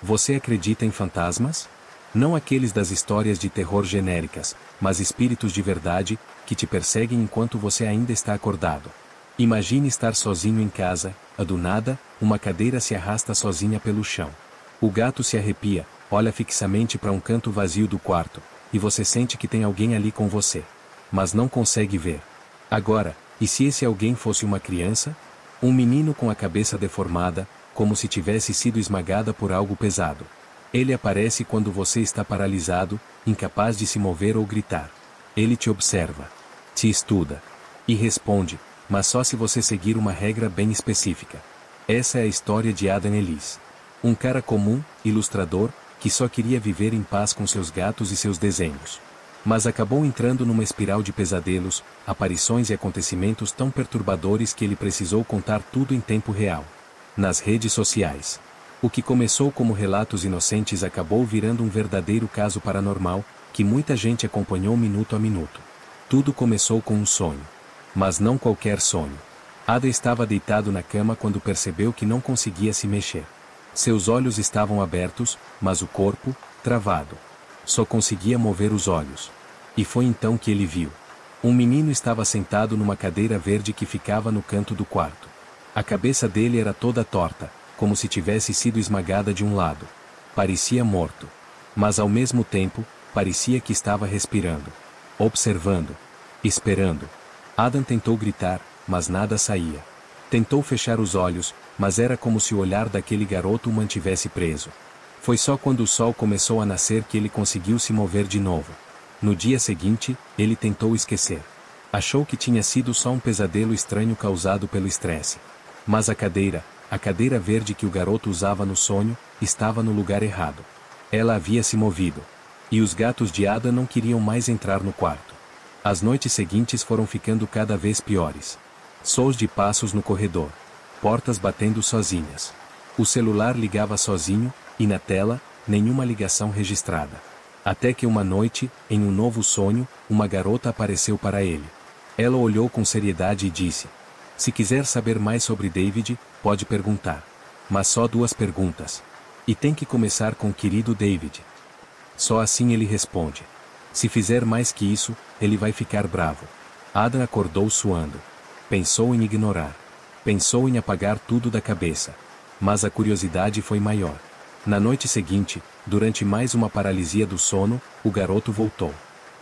Você acredita em fantasmas? Não aqueles das histórias de terror genéricas, mas espíritos de verdade, que te perseguem enquanto você ainda está acordado. Imagine estar sozinho em casa, do nada, uma cadeira se arrasta sozinha pelo chão. O gato se arrepia, olha fixamente para um canto vazio do quarto, e você sente que tem alguém ali com você. Mas não consegue ver. Agora, e se esse alguém fosse uma criança? Um menino com a cabeça deformada, como se tivesse sido esmagada por algo pesado. Ele aparece quando você está paralisado, incapaz de se mover ou gritar. Ele te observa. Te estuda. E responde, mas só se você seguir uma regra bem específica. Essa é a história de Adam Ellis. Um cara comum, ilustrador, que só queria viver em paz com seus gatos e seus desenhos. Mas acabou entrando numa espiral de pesadelos, aparições e acontecimentos tão perturbadores que ele precisou contar tudo em tempo real. Nas redes sociais. O que começou como relatos inocentes acabou virando um verdadeiro caso paranormal, que muita gente acompanhou minuto a minuto. Tudo começou com um sonho. Mas não qualquer sonho. Ada estava deitado na cama quando percebeu que não conseguia se mexer. Seus olhos estavam abertos, mas o corpo, travado. Só conseguia mover os olhos. E foi então que ele viu. Um menino estava sentado numa cadeira verde que ficava no canto do quarto. A cabeça dele era toda torta, como se tivesse sido esmagada de um lado. Parecia morto. Mas ao mesmo tempo, parecia que estava respirando. Observando. Esperando. Adam tentou gritar, mas nada saía. Tentou fechar os olhos, mas era como se o olhar daquele garoto o mantivesse preso. Foi só quando o sol começou a nascer que ele conseguiu se mover de novo. No dia seguinte, ele tentou esquecer. Achou que tinha sido só um pesadelo estranho causado pelo estresse. Mas a cadeira verde que o garoto usava no sonho, estava no lugar errado. Ela havia se movido. E os gatos de Ada não queriam mais entrar no quarto. As noites seguintes foram ficando cada vez piores. Sons de passos no corredor. Portas batendo sozinhas. O celular ligava sozinho, e na tela, nenhuma ligação registrada. Até que uma noite, em um novo sonho, uma garota apareceu para ele. Ela olhou com seriedade e disse: "Se quiser saber mais sobre David, pode perguntar. Mas só 2 perguntas. E tem que começar com querido David." Só assim ele responde. Se fizer mais que isso, ele vai ficar bravo. Adam acordou suando. Pensou em ignorar. Pensou em apagar tudo da cabeça. Mas a curiosidade foi maior. Na noite seguinte, durante mais uma paralisia do sono, o garoto voltou.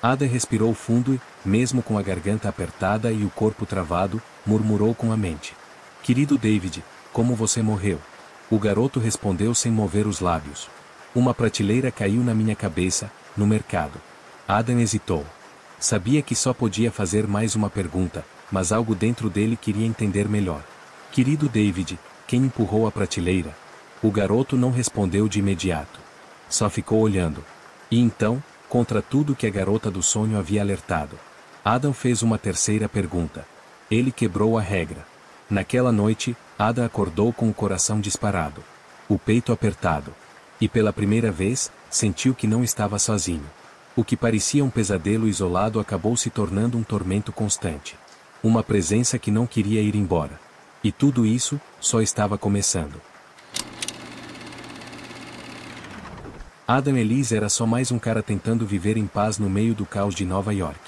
Ada respirou fundo e, mesmo com a garganta apertada e o corpo travado, murmurou com a mente: "Querido David, como você morreu?" O garoto respondeu sem mover os lábios: "Uma prateleira caiu na minha cabeça, no mercado." Adam hesitou. Sabia que só podia fazer mais uma pergunta, mas algo dentro dele queria entender melhor. "Querido David, quem empurrou a prateleira?" O garoto não respondeu de imediato. Só ficou olhando. E então, contra tudo que a garota do sonho havia alertado, Adam fez uma terceira pergunta. Ele quebrou a regra. Naquela noite, Adam acordou com o coração disparado. O peito apertado. E pela primeira vez, sentiu que não estava sozinho. O que parecia um pesadelo isolado acabou se tornando um tormento constante. Uma presença que não queria ir embora. E tudo isso, só estava começando. Adam Ellis era só mais um cara tentando viver em paz no meio do caos de Nova York.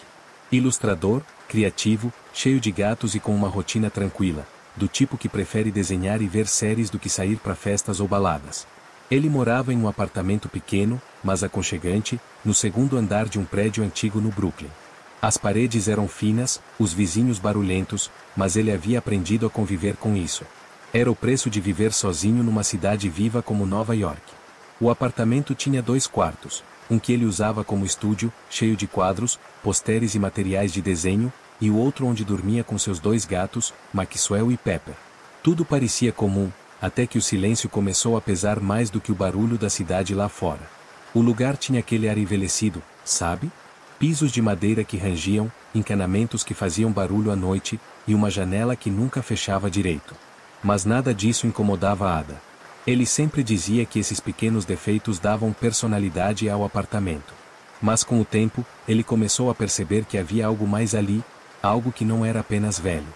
Ilustrador, criativo, cheio de gatos e com uma rotina tranquila, do tipo que prefere desenhar e ver séries do que sair para festas ou baladas. Ele morava em um apartamento pequeno, mas aconchegante, no 2º andar de um prédio antigo no Brooklyn. As paredes eram finas, os vizinhos barulhentos, mas ele havia aprendido a conviver com isso. Era o preço de viver sozinho numa cidade viva como Nova York. O apartamento tinha 2 quartos, um que ele usava como estúdio, cheio de quadros, posteres e materiais de desenho, e o outro onde dormia com seus 2 gatos, Maxwell e Pepper. Tudo parecia comum, até que o silêncio começou a pesar mais do que o barulho da cidade lá fora. O lugar tinha aquele ar envelhecido, sabe? Pisos de madeira que rangiam, encanamentos que faziam barulho à noite, e uma janela que nunca fechava direito. Mas nada disso incomodava Ada. Ele sempre dizia que esses pequenos defeitos davam personalidade ao apartamento. Mas com o tempo, ele começou a perceber que havia algo mais ali, algo que não era apenas velho.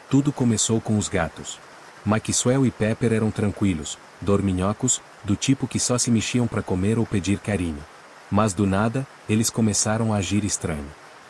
Tudo começou com os gatos. Maxwell e Pepper eram tranquilos, dorminhocos, do tipo que só se mexiam para comer ou pedir carinho. Mas do nada, eles começaram a agir estranho.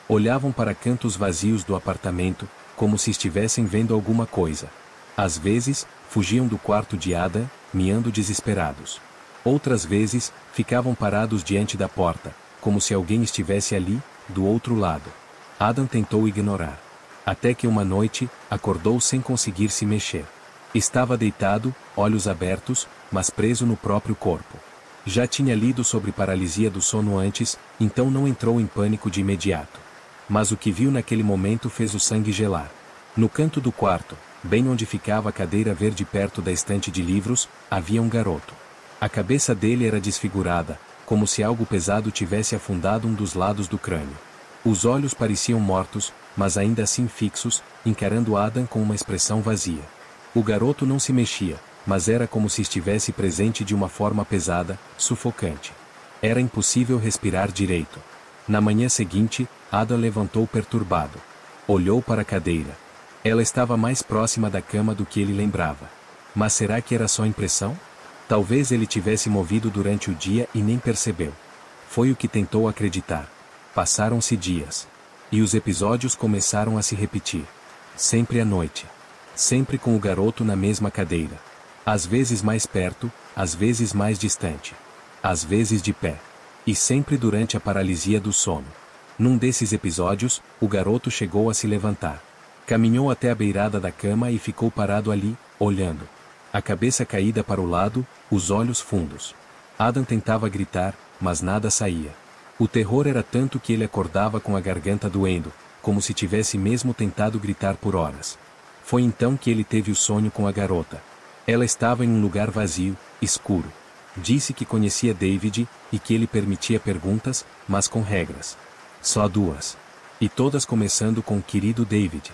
Olhavam para cantos vazios do apartamento, como se estivessem vendo alguma coisa. Às vezes, fugiam do quarto de Adam, miando desesperados. Outras vezes, ficavam parados diante da porta, como se alguém estivesse ali, do outro lado. Adam tentou ignorar. Até que uma noite, acordou sem conseguir se mexer. Estava deitado, olhos abertos, mas preso no próprio corpo. Já tinha lido sobre paralisia do sono antes, então não entrou em pânico de imediato. Mas o que viu naquele momento fez o sangue gelar. No canto do quarto, bem onde ficava a cadeira verde perto da estante de livros, havia um garoto. A cabeça dele era desfigurada, como se algo pesado tivesse afundado um dos lados do crânio. Os olhos pareciam mortos, mas ainda assim fixos, encarando Adam com uma expressão vazia. O garoto não se mexia, mas era como se estivesse presente de uma forma pesada, sufocante. Era impossível respirar direito. Na manhã seguinte, Adam levantou perturbado. Olhou para a cadeira. Ela estava mais próxima da cama do que ele lembrava. Mas será que era só impressão? Talvez ele tivesse movido durante o dia e nem percebeu. Foi o que tentou acreditar. Passaram-se dias. E os episódios começaram a se repetir. Sempre à noite. Sempre com o garoto na mesma cadeira. Às vezes mais perto, às vezes mais distante. Às vezes de pé. E sempre durante a paralisia do sono. Num desses episódios, o garoto chegou a se levantar. Caminhou até a beirada da cama e ficou parado ali, olhando. A cabeça caída para o lado, os olhos fundos. Adam tentava gritar, mas nada saía. O terror era tanto que ele acordava com a garganta doendo, como se tivesse mesmo tentado gritar por horas. Foi então que ele teve o sonho com a garota. Ela estava em um lugar vazio, escuro. Disse que conhecia David, e que ele permitia perguntas, mas com regras. Só duas. E todas começando com o querido David.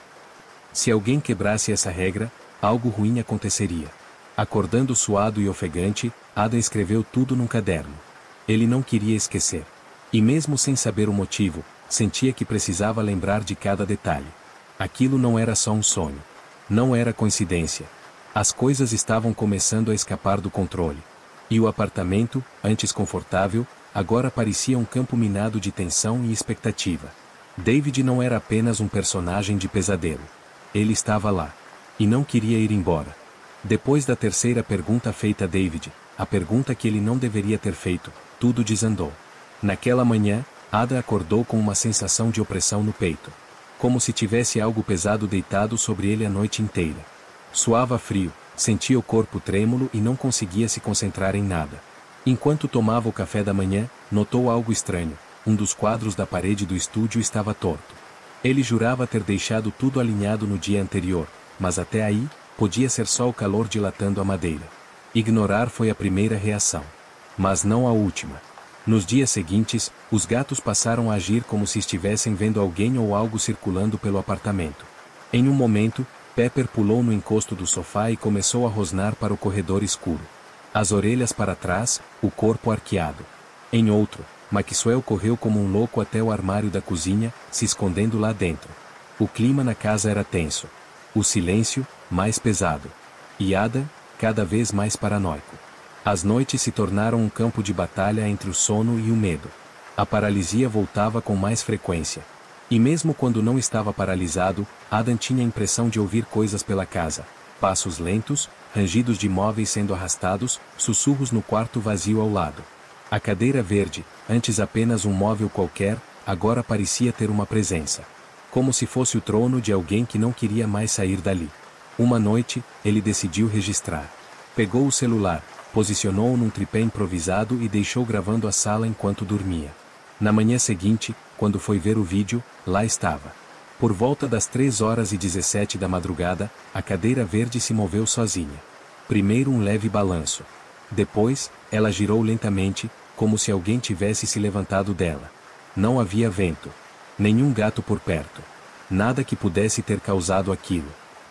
Se alguém quebrasse essa regra, algo ruim aconteceria. Acordando suado e ofegante, Adam escreveu tudo num caderno. Ele não queria esquecer. E mesmo sem saber o motivo, sentia que precisava lembrar de cada detalhe. Aquilo não era só um sonho. Não era coincidência. As coisas estavam começando a escapar do controle. E o apartamento, antes confortável, agora parecia um campo minado de tensão e expectativa. David não era apenas um personagem de pesadelo. Ele estava lá. E não queria ir embora. Depois da terceira pergunta feita a David, a pergunta que ele não deveria ter feito, tudo desandou. Naquela manhã, Ada acordou com uma sensação de opressão no peito. Como se tivesse algo pesado deitado sobre ele a noite inteira. Suava frio, sentia o corpo trêmulo e não conseguia se concentrar em nada. Enquanto tomava o café da manhã, notou algo estranho. Um dos quadros da parede do estúdio estava torto. Ele jurava ter deixado tudo alinhado no dia anterior, mas até aí, podia ser só o calor dilatando a madeira. Ignorar foi a primeira reação. Mas não a última. Nos dias seguintes, os gatos passaram a agir como se estivessem vendo alguém ou algo circulando pelo apartamento. Em um momento, Pepper pulou no encosto do sofá e começou a rosnar para o corredor escuro. As orelhas para trás, o corpo arqueado. Em outro, Maxwell correu como um louco até o armário da cozinha, se escondendo lá dentro. O clima na casa era tenso. O silêncio, mais pesado. E Ada, cada vez mais paranoico. As noites se tornaram um campo de batalha entre o sono e o medo. A paralisia voltava com mais frequência. E mesmo quando não estava paralisado, Adam tinha a impressão de ouvir coisas pela casa. Passos lentos, rangidos de móveis sendo arrastados, sussurros no quarto vazio ao lado. A cadeira verde, antes apenas um móvel qualquer, agora parecia ter uma presença. Como se fosse o trono de alguém que não queria mais sair dali. Uma noite, ele decidiu registrar. Pegou o celular, posicionou-o num tripé improvisado e deixou gravando a sala enquanto dormia. Na manhã seguinte, quando foi ver o vídeo, lá estava. Por volta das 3h17 da madrugada, a cadeira verde se moveu sozinha. Primeiro um leve balanço. Depois, ela girou lentamente, como se alguém tivesse se levantado dela. Não havia vento. Nenhum gato por perto. Nada que pudesse ter causado aquilo.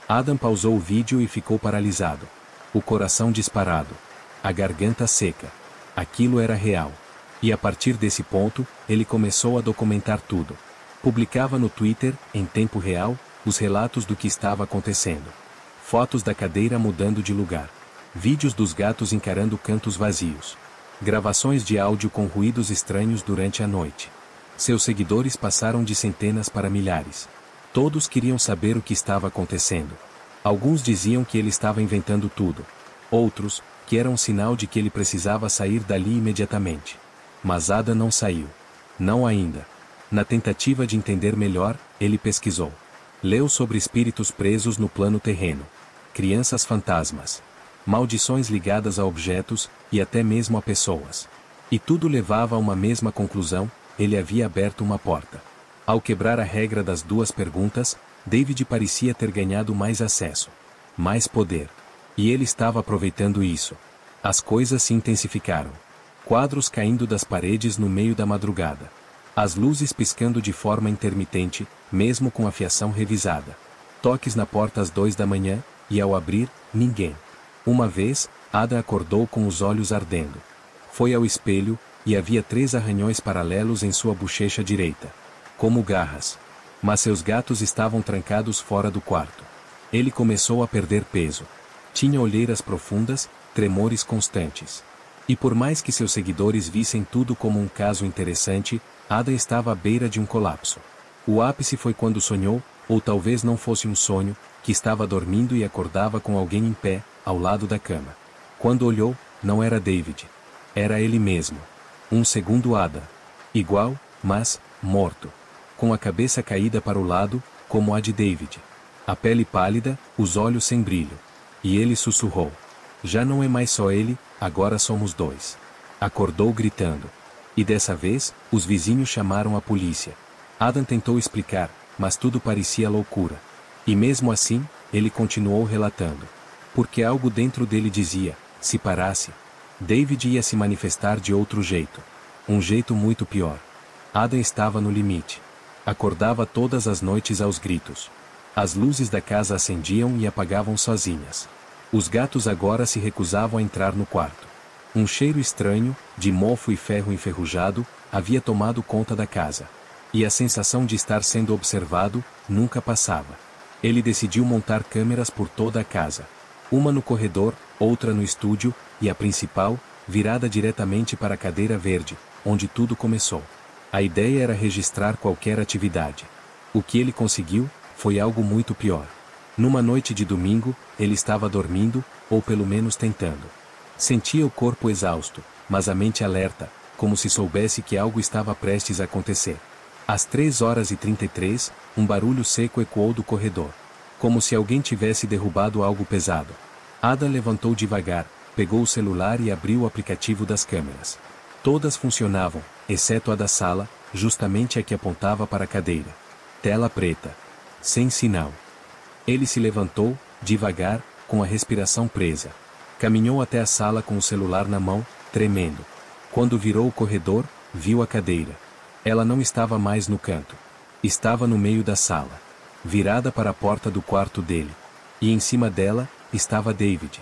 Adam pausou o vídeo e ficou paralisado. O coração disparado. A garganta seca. Aquilo era real. E a partir desse ponto, ele começou a documentar tudo. Publicava no Twitter, em tempo real, os relatos do que estava acontecendo. Fotos da cadeira mudando de lugar. Vídeos dos gatos encarando cantos vazios. Gravações de áudio com ruídos estranhos durante a noite. Seus seguidores passaram de centenas para milhares. Todos queriam saber o que estava acontecendo. Alguns diziam que ele estava inventando tudo. Outros, que era um sinal de que ele precisava sair dali imediatamente. Mas Adam não saiu. Não ainda. Na tentativa de entender melhor, ele pesquisou. Leu sobre espíritos presos no plano terreno. Crianças fantasmas. Maldições ligadas a objetos, e até mesmo a pessoas. E tudo levava a uma mesma conclusão: ele havia aberto uma porta. Ao quebrar a regra das duas perguntas, David parecia ter ganhado mais acesso. Mais poder. E ele estava aproveitando isso. As coisas se intensificaram. Quadros caindo das paredes no meio da madrugada. As luzes piscando de forma intermitente, mesmo com a fiação revisada. Toques na porta às 2 da manhã, e ao abrir, ninguém. Uma vez, Ada acordou com os olhos ardendo. Foi ao espelho, e havia 3 arranhões paralelos em sua bochecha direita. Como garras. Mas seus gatos estavam trancados fora do quarto. Ele começou a perder peso. Tinha olheiras profundas, tremores constantes. E por mais que seus seguidores vissem tudo como um caso interessante, Ada estava à beira de um colapso. O ápice foi quando sonhou, ou talvez não fosse um sonho, que estava dormindo e acordava com alguém em pé, ao lado da cama. Quando olhou, não era David. Era ele mesmo. Um segundo Ada. Igual, mas, morto. Com a cabeça caída para o lado, como a de David. A pele pálida, os olhos sem brilho. E ele sussurrou. Já não é mais só ele, agora somos 2. Acordou gritando. E dessa vez, os vizinhos chamaram a polícia. Adam tentou explicar, mas tudo parecia loucura. E mesmo assim, ele continuou relatando. Porque algo dentro dele dizia, se parasse, David ia se manifestar de outro jeito. Um jeito muito pior. Adam estava no limite. Acordava todas as noites aos gritos. As luzes da casa acendiam e apagavam sozinhas. Os gatos agora se recusavam a entrar no quarto. Um cheiro estranho, de mofo e ferro enferrujado, havia tomado conta da casa. E a sensação de estar sendo observado, nunca passava. Ele decidiu montar câmeras por toda a casa. Uma no corredor, outra no estúdio, e a principal, virada diretamente para a cadeira verde, onde tudo começou. A ideia era registrar qualquer atividade. O que ele conseguiu, foi algo muito pior. Numa noite de domingo, ele estava dormindo, ou pelo menos tentando. Sentia o corpo exausto, mas a mente alerta, como se soubesse que algo estava prestes a acontecer. Às 3h33, um barulho seco ecoou do corredor. Como se alguém tivesse derrubado algo pesado. Ada levantou devagar, pegou o celular e abriu o aplicativo das câmeras. Todas funcionavam, exceto a da sala, justamente a que apontava para a cadeira. Tela preta. Sem sinal. Ele se levantou, devagar, com a respiração presa. Caminhou até a sala com o celular na mão, tremendo. Quando virou o corredor, viu a cadeira. Ela não estava mais no canto. Estava no meio da sala. Virada para a porta do quarto dele. E em cima dela, estava David.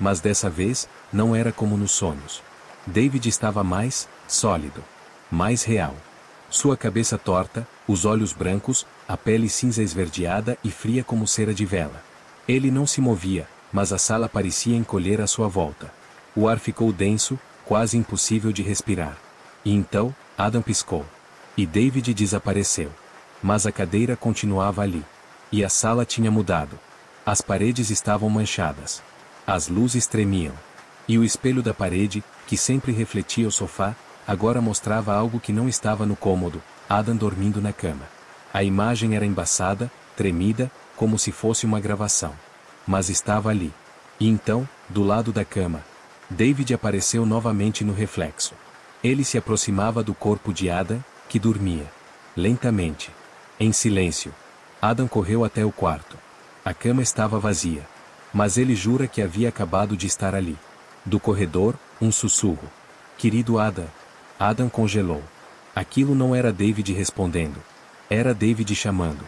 Mas dessa vez, não era como nos sonhos. David estava mais sólido. Mais real. Sua cabeça torta, os olhos brancos, a pele cinza esverdeada e fria como cera de vela. Ele não se movia, mas a sala parecia encolher à sua volta. O ar ficou denso, quase impossível de respirar. E então, Adam piscou. E David desapareceu. Mas a cadeira continuava ali. E a sala tinha mudado. As paredes estavam manchadas. As luzes tremiam. E o espelho da parede, que sempre refletia o sofá, agora mostrava algo que não estava no cômodo, Adam dormindo na cama. A imagem era embaçada, tremida, como se fosse uma gravação. Mas estava ali. E então, do lado da cama, David apareceu novamente no reflexo. Ele se aproximava do corpo de Adam, que dormia. Lentamente. Em silêncio. Adam correu até o quarto. A cama estava vazia. Mas ele jura que havia acabado de estar ali. Do corredor, um sussurro. Querido Adam. Adam congelou. Aquilo não era David respondendo. Era David chamando.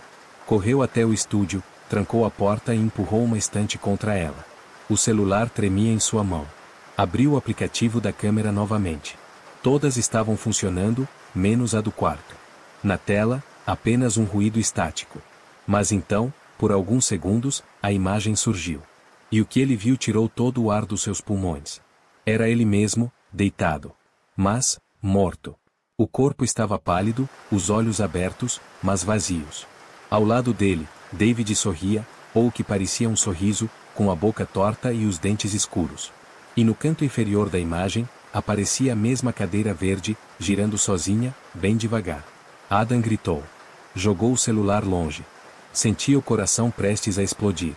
Correu até o estúdio, trancou a porta e empurrou uma estante contra ela. O celular tremia em sua mão. Abriu o aplicativo da câmera novamente. Todas estavam funcionando, menos a do quarto. Na tela, apenas um ruído estático. Mas então, Por alguns segundos, a imagem surgiu. E o que ele viu tirou todo o ar dos seus pulmões. Era ele mesmo, deitado. Mas, morto. O corpo estava pálido, os olhos abertos, mas vazios. Ao lado dele, David sorria, ou o que parecia um sorriso, com a boca torta e os dentes escuros. E no canto inferior da imagem, aparecia a mesma cadeira verde, girando sozinha, bem devagar. Adam gritou. Jogou o celular longe. Sentia o coração prestes a explodir.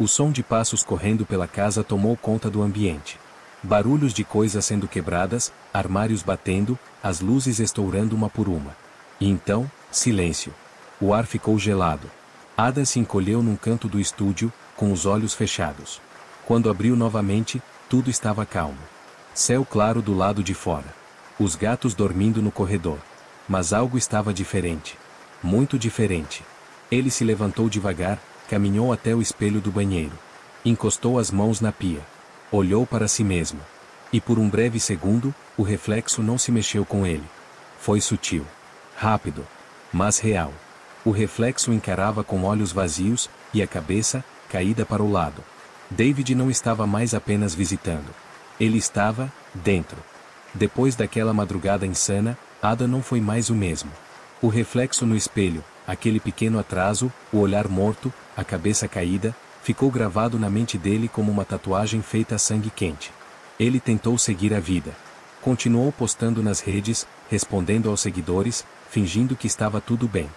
O som de passos correndo pela casa tomou conta do ambiente. Barulhos de coisas sendo quebradas, armários batendo, as luzes estourando uma por uma. E então, silêncio. O ar ficou gelado. Adam se encolheu num canto do estúdio, com os olhos fechados. Quando abriu novamente, tudo estava calmo. Céu claro do lado de fora. Os gatos dormindo no corredor. Mas algo estava diferente. Muito diferente. Ele se levantou devagar, caminhou até o espelho do banheiro. Encostou as mãos na pia. Olhou para si mesmo. E por um breve segundo, o reflexo não se mexeu com ele. Foi sutil. Rápido. Mas real. O reflexo encarava com olhos vazios, e a cabeça, caída para o lado. David não estava mais apenas visitando. Ele estava, dentro. Depois daquela madrugada insana, Adam não foi mais o mesmo. O reflexo no espelho, aquele pequeno atraso, o olhar morto, a cabeça caída, ficou gravado na mente dele como uma tatuagem feita a sangue quente. Ele tentou seguir a vida. Continuou postando nas redes, respondendo aos seguidores, fingindo que estava tudo bem.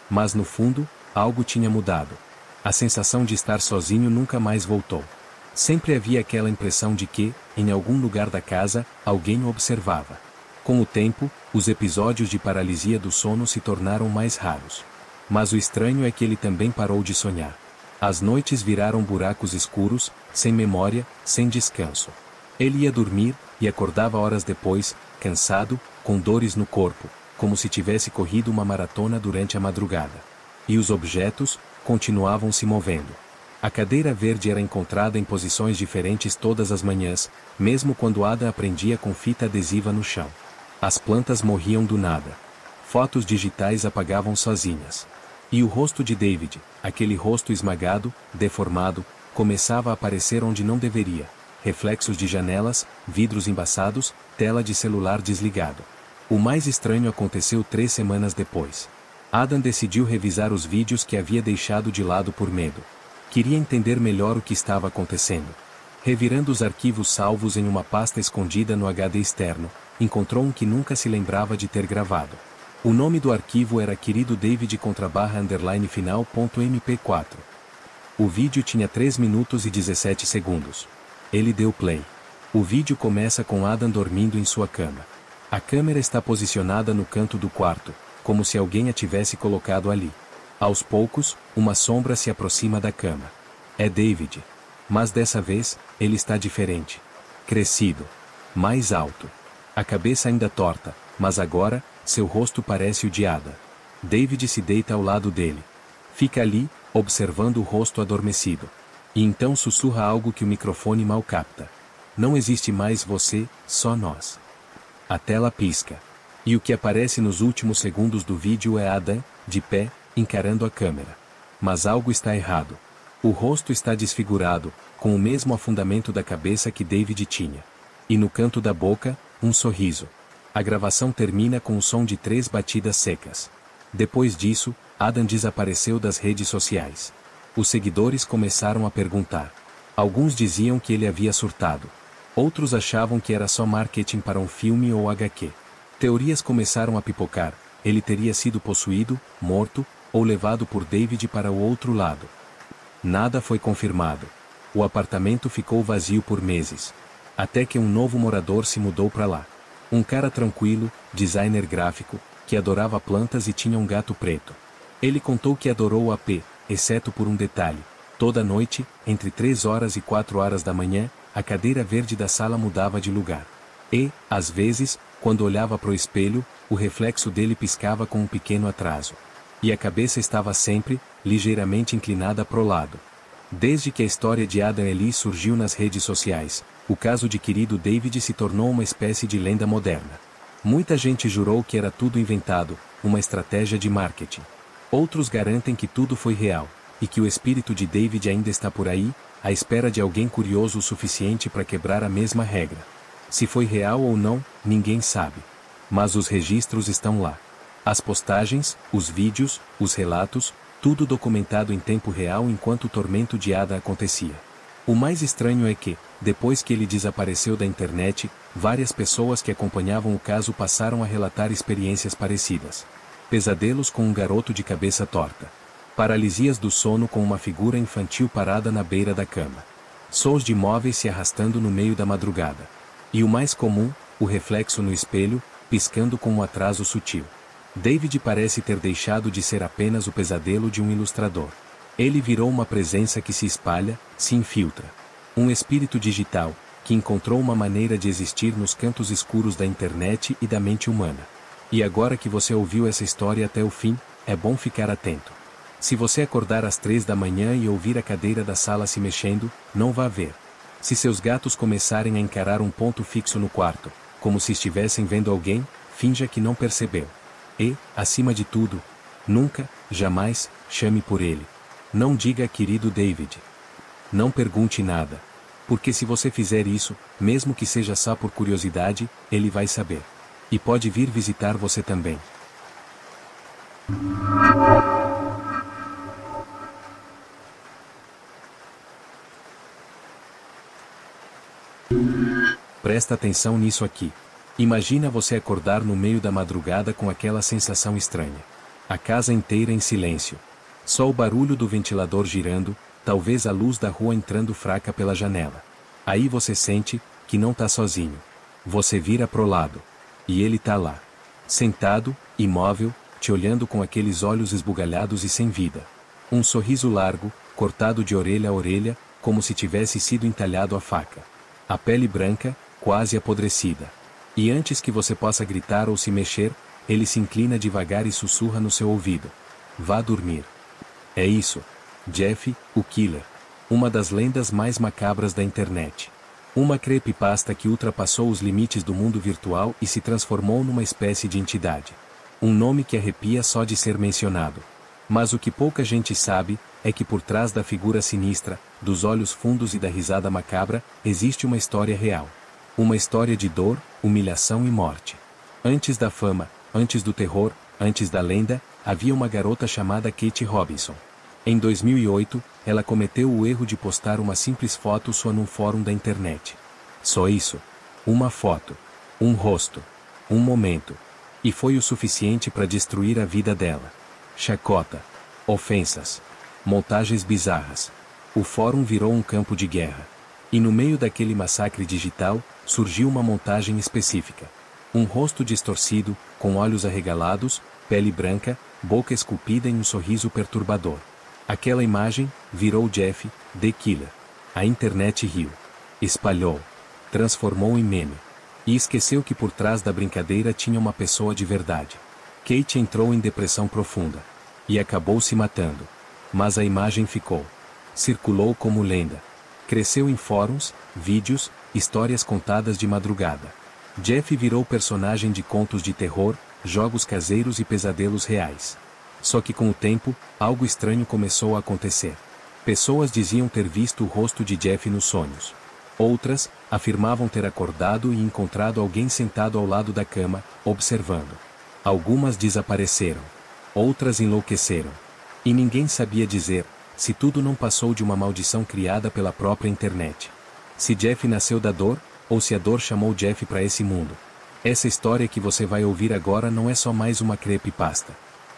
Mas no fundo, algo tinha mudado. A sensação de estar sozinho nunca mais voltou. Sempre havia aquela impressão de que, em algum lugar da casa, alguém o observava. Com o tempo, os episódios de paralisia do sono se tornaram mais raros. Mas o estranho é que ele também parou de sonhar. As noites viraram buracos escuros, sem memória, sem descanso. Ele ia dormir, e acordava horas depois, cansado, com dores no corpo, como se tivesse corrido uma maratona durante a madrugada. E os objetos, continuavam se movendo. A cadeira verde era encontrada em posições diferentes todas as manhãs, mesmo quando Adam aprendia com fita adesiva no chão. As plantas morriam do nada. Fotos digitais apagavam sozinhas. E o rosto de David, aquele rosto esmagado, deformado, começava a aparecer onde não deveria. Reflexos de janelas, vidros embaçados, tela de celular desligado. O mais estranho aconteceu 3 semanas depois. Adam decidiu revisar os vídeos que havia deixado de lado por medo. Queria entender melhor o que estava acontecendo. Revirando os arquivos salvos em uma pasta escondida no HD externo, encontrou um que nunca se lembrava de ter gravado. O nome do arquivo era Querido David _final.mp4. O vídeo tinha 3 minutos e 17 segundos. Ele deu play. O vídeo começa com Adam dormindo em sua cama. A câmera está posicionada no canto do quarto, como se alguém a tivesse colocado ali. Aos poucos, uma sombra se aproxima da cama. É David. Mas dessa vez, ele está diferente. Crescido. Mais alto. A cabeça ainda torta, mas agora, seu rosto parece o de Adam. David se deita ao lado dele. Fica ali, observando o rosto adormecido. E então sussurra algo que o microfone mal capta. Não existe mais você, só nós. A tela pisca. E o que aparece nos últimos segundos do vídeo é Adam, de pé, encarando a câmera. Mas algo está errado. O rosto está desfigurado, com o mesmo afundamento da cabeça que David tinha. E no canto da boca, um sorriso. A gravação termina com o som de 3 batidas secas. Depois disso, Adam desapareceu das redes sociais. Os seguidores começaram a perguntar. Alguns diziam que ele havia surtado. Outros achavam que era só marketing para um filme ou HQ. Teorias começaram a pipocar. Ele teria sido possuído, morto, ou levado por David para o outro lado. Nada foi confirmado. O apartamento ficou vazio por meses. Até que um novo morador se mudou para lá. Um cara tranquilo, designer gráfico, que adorava plantas e tinha um gato preto. Ele contou que adorou o AP, exceto por um detalhe. Toda noite, entre 3 horas e 4 horas da manhã, a cadeira verde da sala mudava de lugar. E, às vezes, quando olhava para o espelho, o reflexo dele piscava com um pequeno atraso. E a cabeça estava sempre, ligeiramente inclinada para o lado. Desde que a história de Adam Ely surgiu nas redes sociais, o caso de Querido David se tornou uma espécie de lenda moderna. Muita gente jurou que era tudo inventado, uma estratégia de marketing. Outros garantem que tudo foi real, e que o espírito de David ainda está por aí, à espera de alguém curioso o suficiente para quebrar a mesma regra. Se foi real ou não, ninguém sabe. Mas os registros estão lá. As postagens, os vídeos, os relatos, tudo documentado em tempo real enquanto o tormento de Ada acontecia. O mais estranho é que, depois que ele desapareceu da internet, várias pessoas que acompanhavam o caso passaram a relatar experiências parecidas. Pesadelos com um garoto de cabeça torta. Paralisias do sono com uma figura infantil parada na beira da cama. Sons de móveis se arrastando no meio da madrugada. E o mais comum, o reflexo no espelho, piscando com um atraso sutil. David parece ter deixado de ser apenas o pesadelo de um ilustrador. Ele virou uma presença que se espalha, se infiltra. Um espírito digital, que encontrou uma maneira de existir nos cantos escuros da internet e da mente humana. E agora que você ouviu essa história até o fim, é bom ficar atento. Se você acordar às 3 da manhã e ouvir a cadeira da sala se mexendo, não vá ver. Se seus gatos começarem a encarar um ponto fixo no quarto, como se estivessem vendo alguém, finja que não percebeu. E, acima de tudo, nunca, jamais, chame por ele. Não diga querido David. Não pergunte nada. Porque se você fizer isso, mesmo que seja só por curiosidade, ele vai saber. E pode vir visitar você também. Presta atenção nisso aqui. Imagina você acordar no meio da madrugada com aquela sensação estranha. A casa inteira em silêncio. Só o barulho do ventilador girando, talvez a luz da rua entrando fraca pela janela. Aí você sente que não tá sozinho. Você vira pro lado. E ele tá lá. Sentado, imóvel, te olhando com aqueles olhos esbugalhados e sem vida. Um sorriso largo, cortado de orelha a orelha, como se tivesse sido entalhado a faca. A pele branca, quase apodrecida. E antes que você possa gritar ou se mexer, ele se inclina devagar e sussurra no seu ouvido. Vá dormir. É isso. Jeff, o Killer. Uma das lendas mais macabras da internet. Uma creepypasta que ultrapassou os limites do mundo virtual e se transformou numa espécie de entidade. Um nome que arrepia só de ser mencionado. Mas o que pouca gente sabe, é que por trás da figura sinistra, dos olhos fundos e da risada macabra, existe uma história real. Uma história de dor, humilhação e morte. Antes da fama, antes do terror, antes da lenda, havia uma garota chamada Kate Robinson. Em 2008, ela cometeu o erro de postar uma simples foto sua num fórum da internet. Só isso. Uma foto. Um rosto. Um momento. E foi o suficiente para destruir a vida dela. Chacota. Ofensas. Montagens bizarras. O fórum virou um campo de guerra. E no meio daquele massacre digital, surgiu uma montagem específica. Um rosto distorcido, com olhos arregalados, pele branca, boca esculpida em um sorriso perturbador. Aquela imagem virou Jeff, the Killer. A internet riu. Espalhou. Transformou em meme. E esqueceu que por trás da brincadeira tinha uma pessoa de verdade. Kate entrou em depressão profunda. E acabou se matando. Mas a imagem ficou. Circulou como lenda. Cresceu em fóruns, vídeos, histórias contadas de madrugada. Jeff virou personagem de contos de terror, jogos caseiros e pesadelos reais. Só que com o tempo, algo estranho começou a acontecer. Pessoas diziam ter visto o rosto de Jeff nos sonhos. Outras, afirmavam ter acordado e encontrado alguém sentado ao lado da cama, observando. Algumas desapareceram. Outras enlouqueceram. E ninguém sabia dizer, se tudo não passou de uma maldição criada pela própria internet. Se Jeff nasceu da dor, ou se a dor chamou Jeff para esse mundo. Essa história que você vai ouvir agora não é só mais uma creepypasta.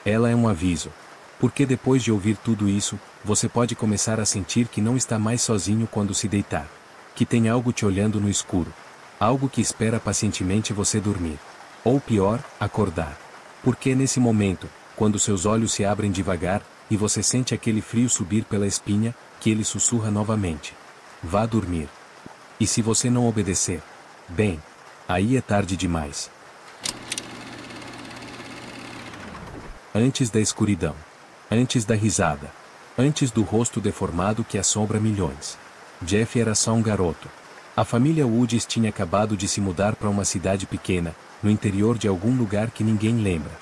Ela é um aviso. Porque depois de ouvir tudo isso, você pode começar a sentir que não está mais sozinho quando se deitar. Que tem algo te olhando no escuro. Algo que espera pacientemente você dormir. Ou pior, acordar. Porque nesse momento, quando seus olhos se abrem devagar, e você sente aquele frio subir pela espinha, que ele sussurra novamente. Vá dormir. E se você não obedecer? Bem, aí é tarde demais. Antes da escuridão. Antes da risada. Antes do rosto deformado que assombra milhões. Jeff era só um garoto. A família Woods tinha acabado de se mudar para uma cidade pequena, no interior de algum lugar que ninguém lembra.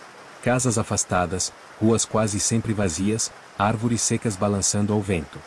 Casas afastadas, ruas quase sempre vazias, árvores secas balançando ao vento.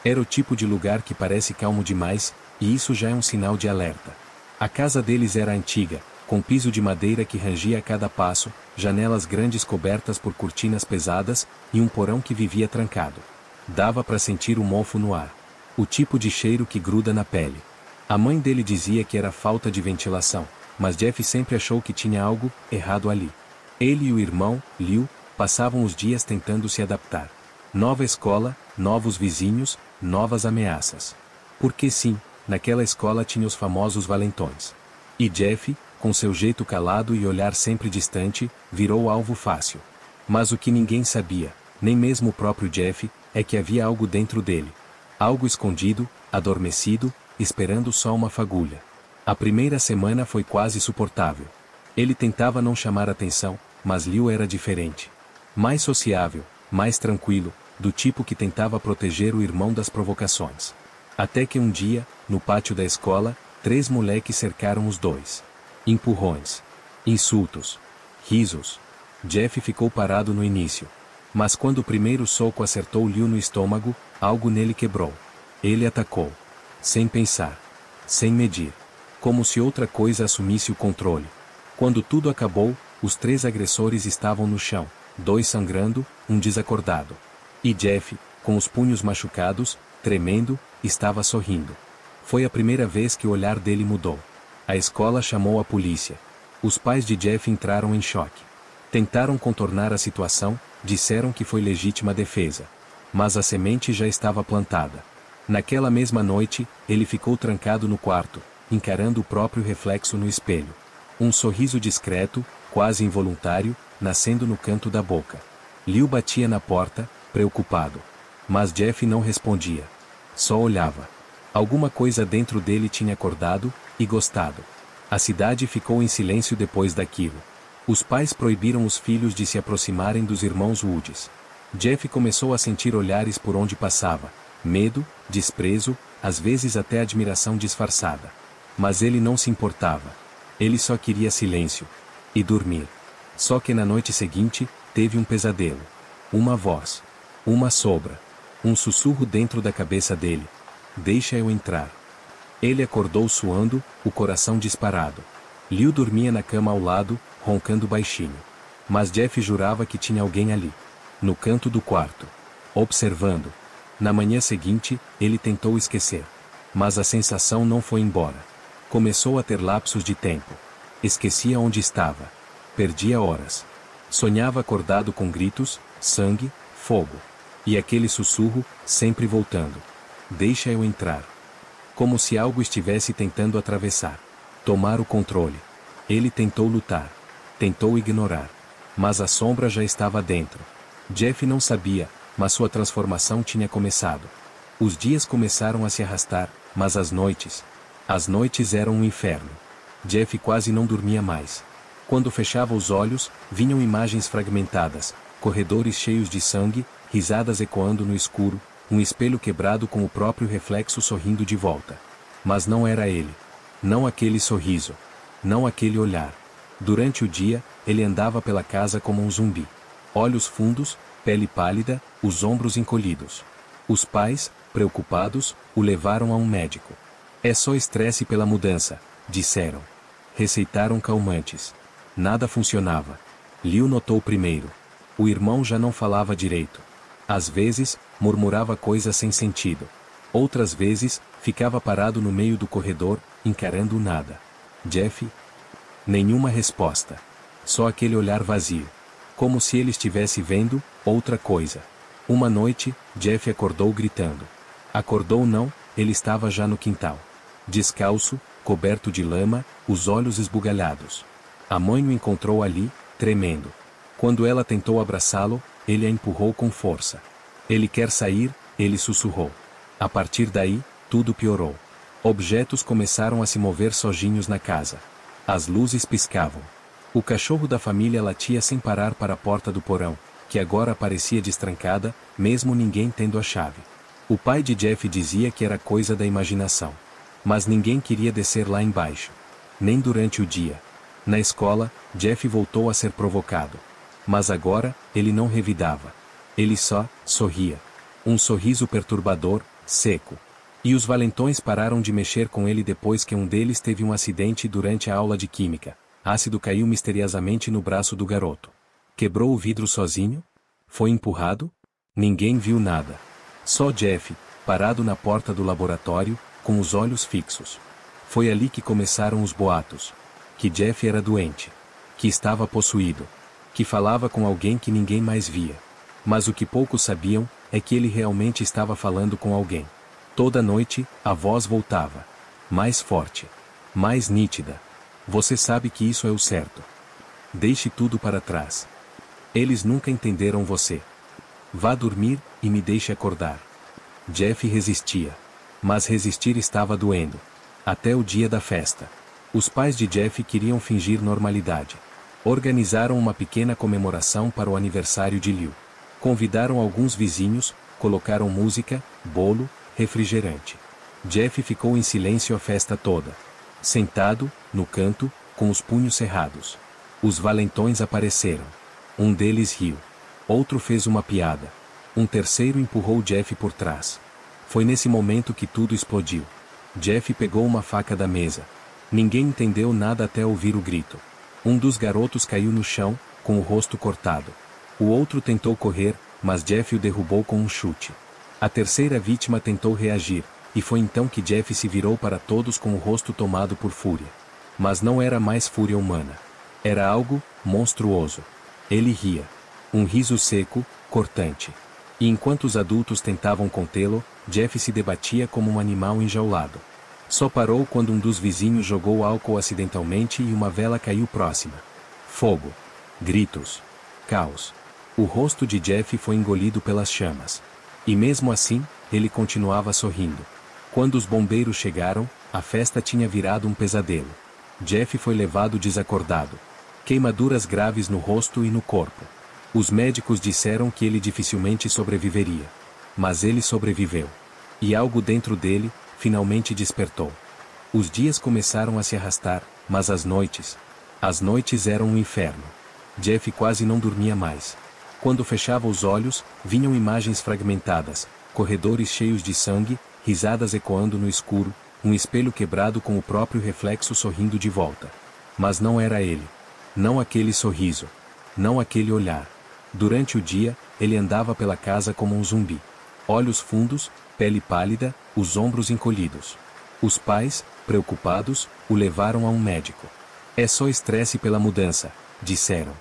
Era o tipo de lugar que parece calmo demais, e isso já é um sinal de alerta. A casa deles era antiga, com piso de madeira que rangia a cada passo, janelas grandes cobertas por cortinas pesadas, e um porão que vivia trancado. Dava para sentir o mofo no ar. O tipo de cheiro que gruda na pele. A mãe dele dizia que era falta de ventilação, mas Jeff sempre achou que tinha algo errado ali. Ele e o irmão, Liu, passavam os dias tentando se adaptar. Nova escola, novos vizinhos, novas ameaças. Porque sim, naquela escola tinha os famosos valentões. E Jeff, com seu jeito calado e olhar sempre distante, virou alvo fácil. Mas o que ninguém sabia, nem mesmo o próprio Jeff, é que havia algo dentro dele. Algo escondido, adormecido, esperando só uma fagulha. A primeira semana foi quase suportável. Ele tentava não chamar atenção, mas Liu era diferente. Mais sociável, mais tranquilo, do tipo que tentava proteger o irmão das provocações. Até que um dia, no pátio da escola, 3 moleques cercaram os dois. Empurrões. Insultos. Risos. Jeff ficou parado no início. Mas quando o primeiro soco acertou Liu no estômago, algo nele quebrou. Ele atacou. Sem pensar. Sem medir. Como se outra coisa assumisse o controle. Quando tudo acabou, os 3 agressores estavam no chão, 2 sangrando, um desacordado. E Jeff, com os punhos machucados, tremendo, estava sorrindo. Foi a primeira vez que o olhar dele mudou. A escola chamou a polícia. Os pais de Jeff entraram em choque. Tentaram contornar a situação, disseram que foi legítima defesa. Mas a semente já estava plantada. Naquela mesma noite, ele ficou trancado no quarto, encarando o próprio reflexo no espelho. Um sorriso discreto, quase involuntário, nascendo no canto da boca. Liu batia na porta, preocupado. Mas Jeff não respondia. Só olhava. Alguma coisa dentro dele tinha acordado, e gostado. A cidade ficou em silêncio depois daquilo. Os pais proibiram os filhos de se aproximarem dos irmãos Woods. Jeff começou a sentir olhares por onde passava. Medo, desprezo, às vezes até admiração disfarçada. Mas ele não se importava. Ele só queria silêncio. E dormir. Só que na noite seguinte, teve um pesadelo. Uma voz. Uma sombra. Um sussurro dentro da cabeça dele. Deixa eu entrar. Ele acordou suando, o coração disparado. Liu dormia na cama ao lado, roncando baixinho. Mas Jeff jurava que tinha alguém ali. No canto do quarto. Observando. Na manhã seguinte, ele tentou esquecer. Mas a sensação não foi embora. Começou a ter lapsos de tempo. Esquecia onde estava. Perdia horas. Sonhava acordado com gritos, sangue, fogo. E aquele sussurro, sempre voltando. Deixa eu entrar. Como se algo estivesse tentando atravessar. Tomar o controle. Ele tentou lutar. Tentou ignorar. Mas a sombra já estava dentro. Jeff não sabia, mas sua transformação tinha começado. Os dias começaram a se arrastar, mas as noites eram um inferno. Jeff quase não dormia mais. Quando fechava os olhos, vinham imagens fragmentadas, corredores cheios de sangue, risadas ecoando no escuro, um espelho quebrado com o próprio reflexo sorrindo de volta. Mas não era ele. Não aquele sorriso. Não aquele olhar. Durante o dia, ele andava pela casa como um zumbi. Olhos fundos, pele pálida, os ombros encolhidos. Os pais, preocupados, o levaram a um médico. É só estresse pela mudança, disseram. Receitaram calmantes. Nada funcionava. Liu notou primeiro. O irmão já não falava direito. Às vezes, murmurava coisas sem sentido. Outras vezes, ficava parado no meio do corredor, encarando o nada. Jeff? Nenhuma resposta. Só aquele olhar vazio. Como se ele estivesse vendo outra coisa. Uma noite, Jeff acordou gritando. Acordou não, ele estava já no quintal. Descalço, coberto de lama, os olhos esbugalhados. A mãe o encontrou ali, tremendo. Quando ela tentou abraçá-lo, ele a empurrou com força. Ele quer sair, ele sussurrou. A partir daí, tudo piorou. Objetos começaram a se mover sozinhos na casa. As luzes piscavam. O cachorro da família latia sem parar para a porta do porão, que agora parecia destrancada, mesmo ninguém tendo a chave. O pai de Jeff dizia que era coisa da imaginação. Mas ninguém queria descer lá embaixo. Nem durante o dia. Na escola, Jeff voltou a ser provocado. Mas agora, ele não revidava. Ele só sorria. Um sorriso perturbador, seco. E os valentões pararam de mexer com ele depois que um deles teve um acidente durante a aula de química. Ácido caiu misteriosamente no braço do garoto. Quebrou o vidro sozinho? Foi empurrado? Ninguém viu nada. Só Jeff, parado na porta do laboratório, com os olhos fixos. Foi ali que começaram os boatos. Que Jeff era doente. Que estava possuído. Que falava com alguém que ninguém mais via. Mas o que poucos sabiam, é que ele realmente estava falando com alguém. Toda noite, a voz voltava. Mais forte. Mais nítida. Você sabe que isso é o certo. Deixe tudo para trás. Eles nunca entenderam você. Vá dormir, e me deixe acordar. Jeff resistia. Mas resistir estava doendo. Até o dia da festa. Os pais de Jeff queriam fingir normalidade. Organizaram uma pequena comemoração para o aniversário de Liu. Convidaram alguns vizinhos, colocaram música, bolo, refrigerante. Jeff ficou em silêncio a festa toda. Sentado, no canto, com os punhos cerrados. Os valentões apareceram. Um deles riu. Outro fez uma piada. Um terceiro empurrou Jeff por trás. Foi nesse momento que tudo explodiu. Jeff pegou uma faca da mesa. Ninguém entendeu nada até ouvir o grito. Um dos garotos caiu no chão, com o rosto cortado. O outro tentou correr, mas Jeff o derrubou com um chute. A terceira vítima tentou reagir, e foi então que Jeff se virou para todos com o rosto tomado por fúria. Mas não era mais fúria humana. Era algo monstruoso. Ele ria. Um riso seco, cortante. E enquanto os adultos tentavam contê-lo, Jeff se debatia como um animal enjaulado. Só parou quando um dos vizinhos jogou álcool acidentalmente e uma vela caiu próxima. Fogo. Gritos. Caos. O rosto de Jeff foi engolido pelas chamas. E mesmo assim, ele continuava sorrindo. Quando os bombeiros chegaram, a festa tinha virado um pesadelo. Jeff foi levado desacordado. Queimaduras graves no rosto e no corpo. Os médicos disseram que ele dificilmente sobreviveria. Mas ele sobreviveu. E algo dentro dele, finalmente despertou. Os dias começaram a se arrastar, mas as noites eram um inferno. Jeff quase não dormia mais. Quando fechava os olhos, vinham imagens fragmentadas, corredores cheios de sangue, risadas ecoando no escuro, um espelho quebrado com o próprio reflexo sorrindo de volta. Mas não era ele. Não aquele sorriso. Não aquele olhar. Durante o dia, ele andava pela casa como um zumbi. Olhos fundos, pele pálida, os ombros encolhidos. Os pais, preocupados, o levaram a um médico. É só estresse pela mudança, disseram.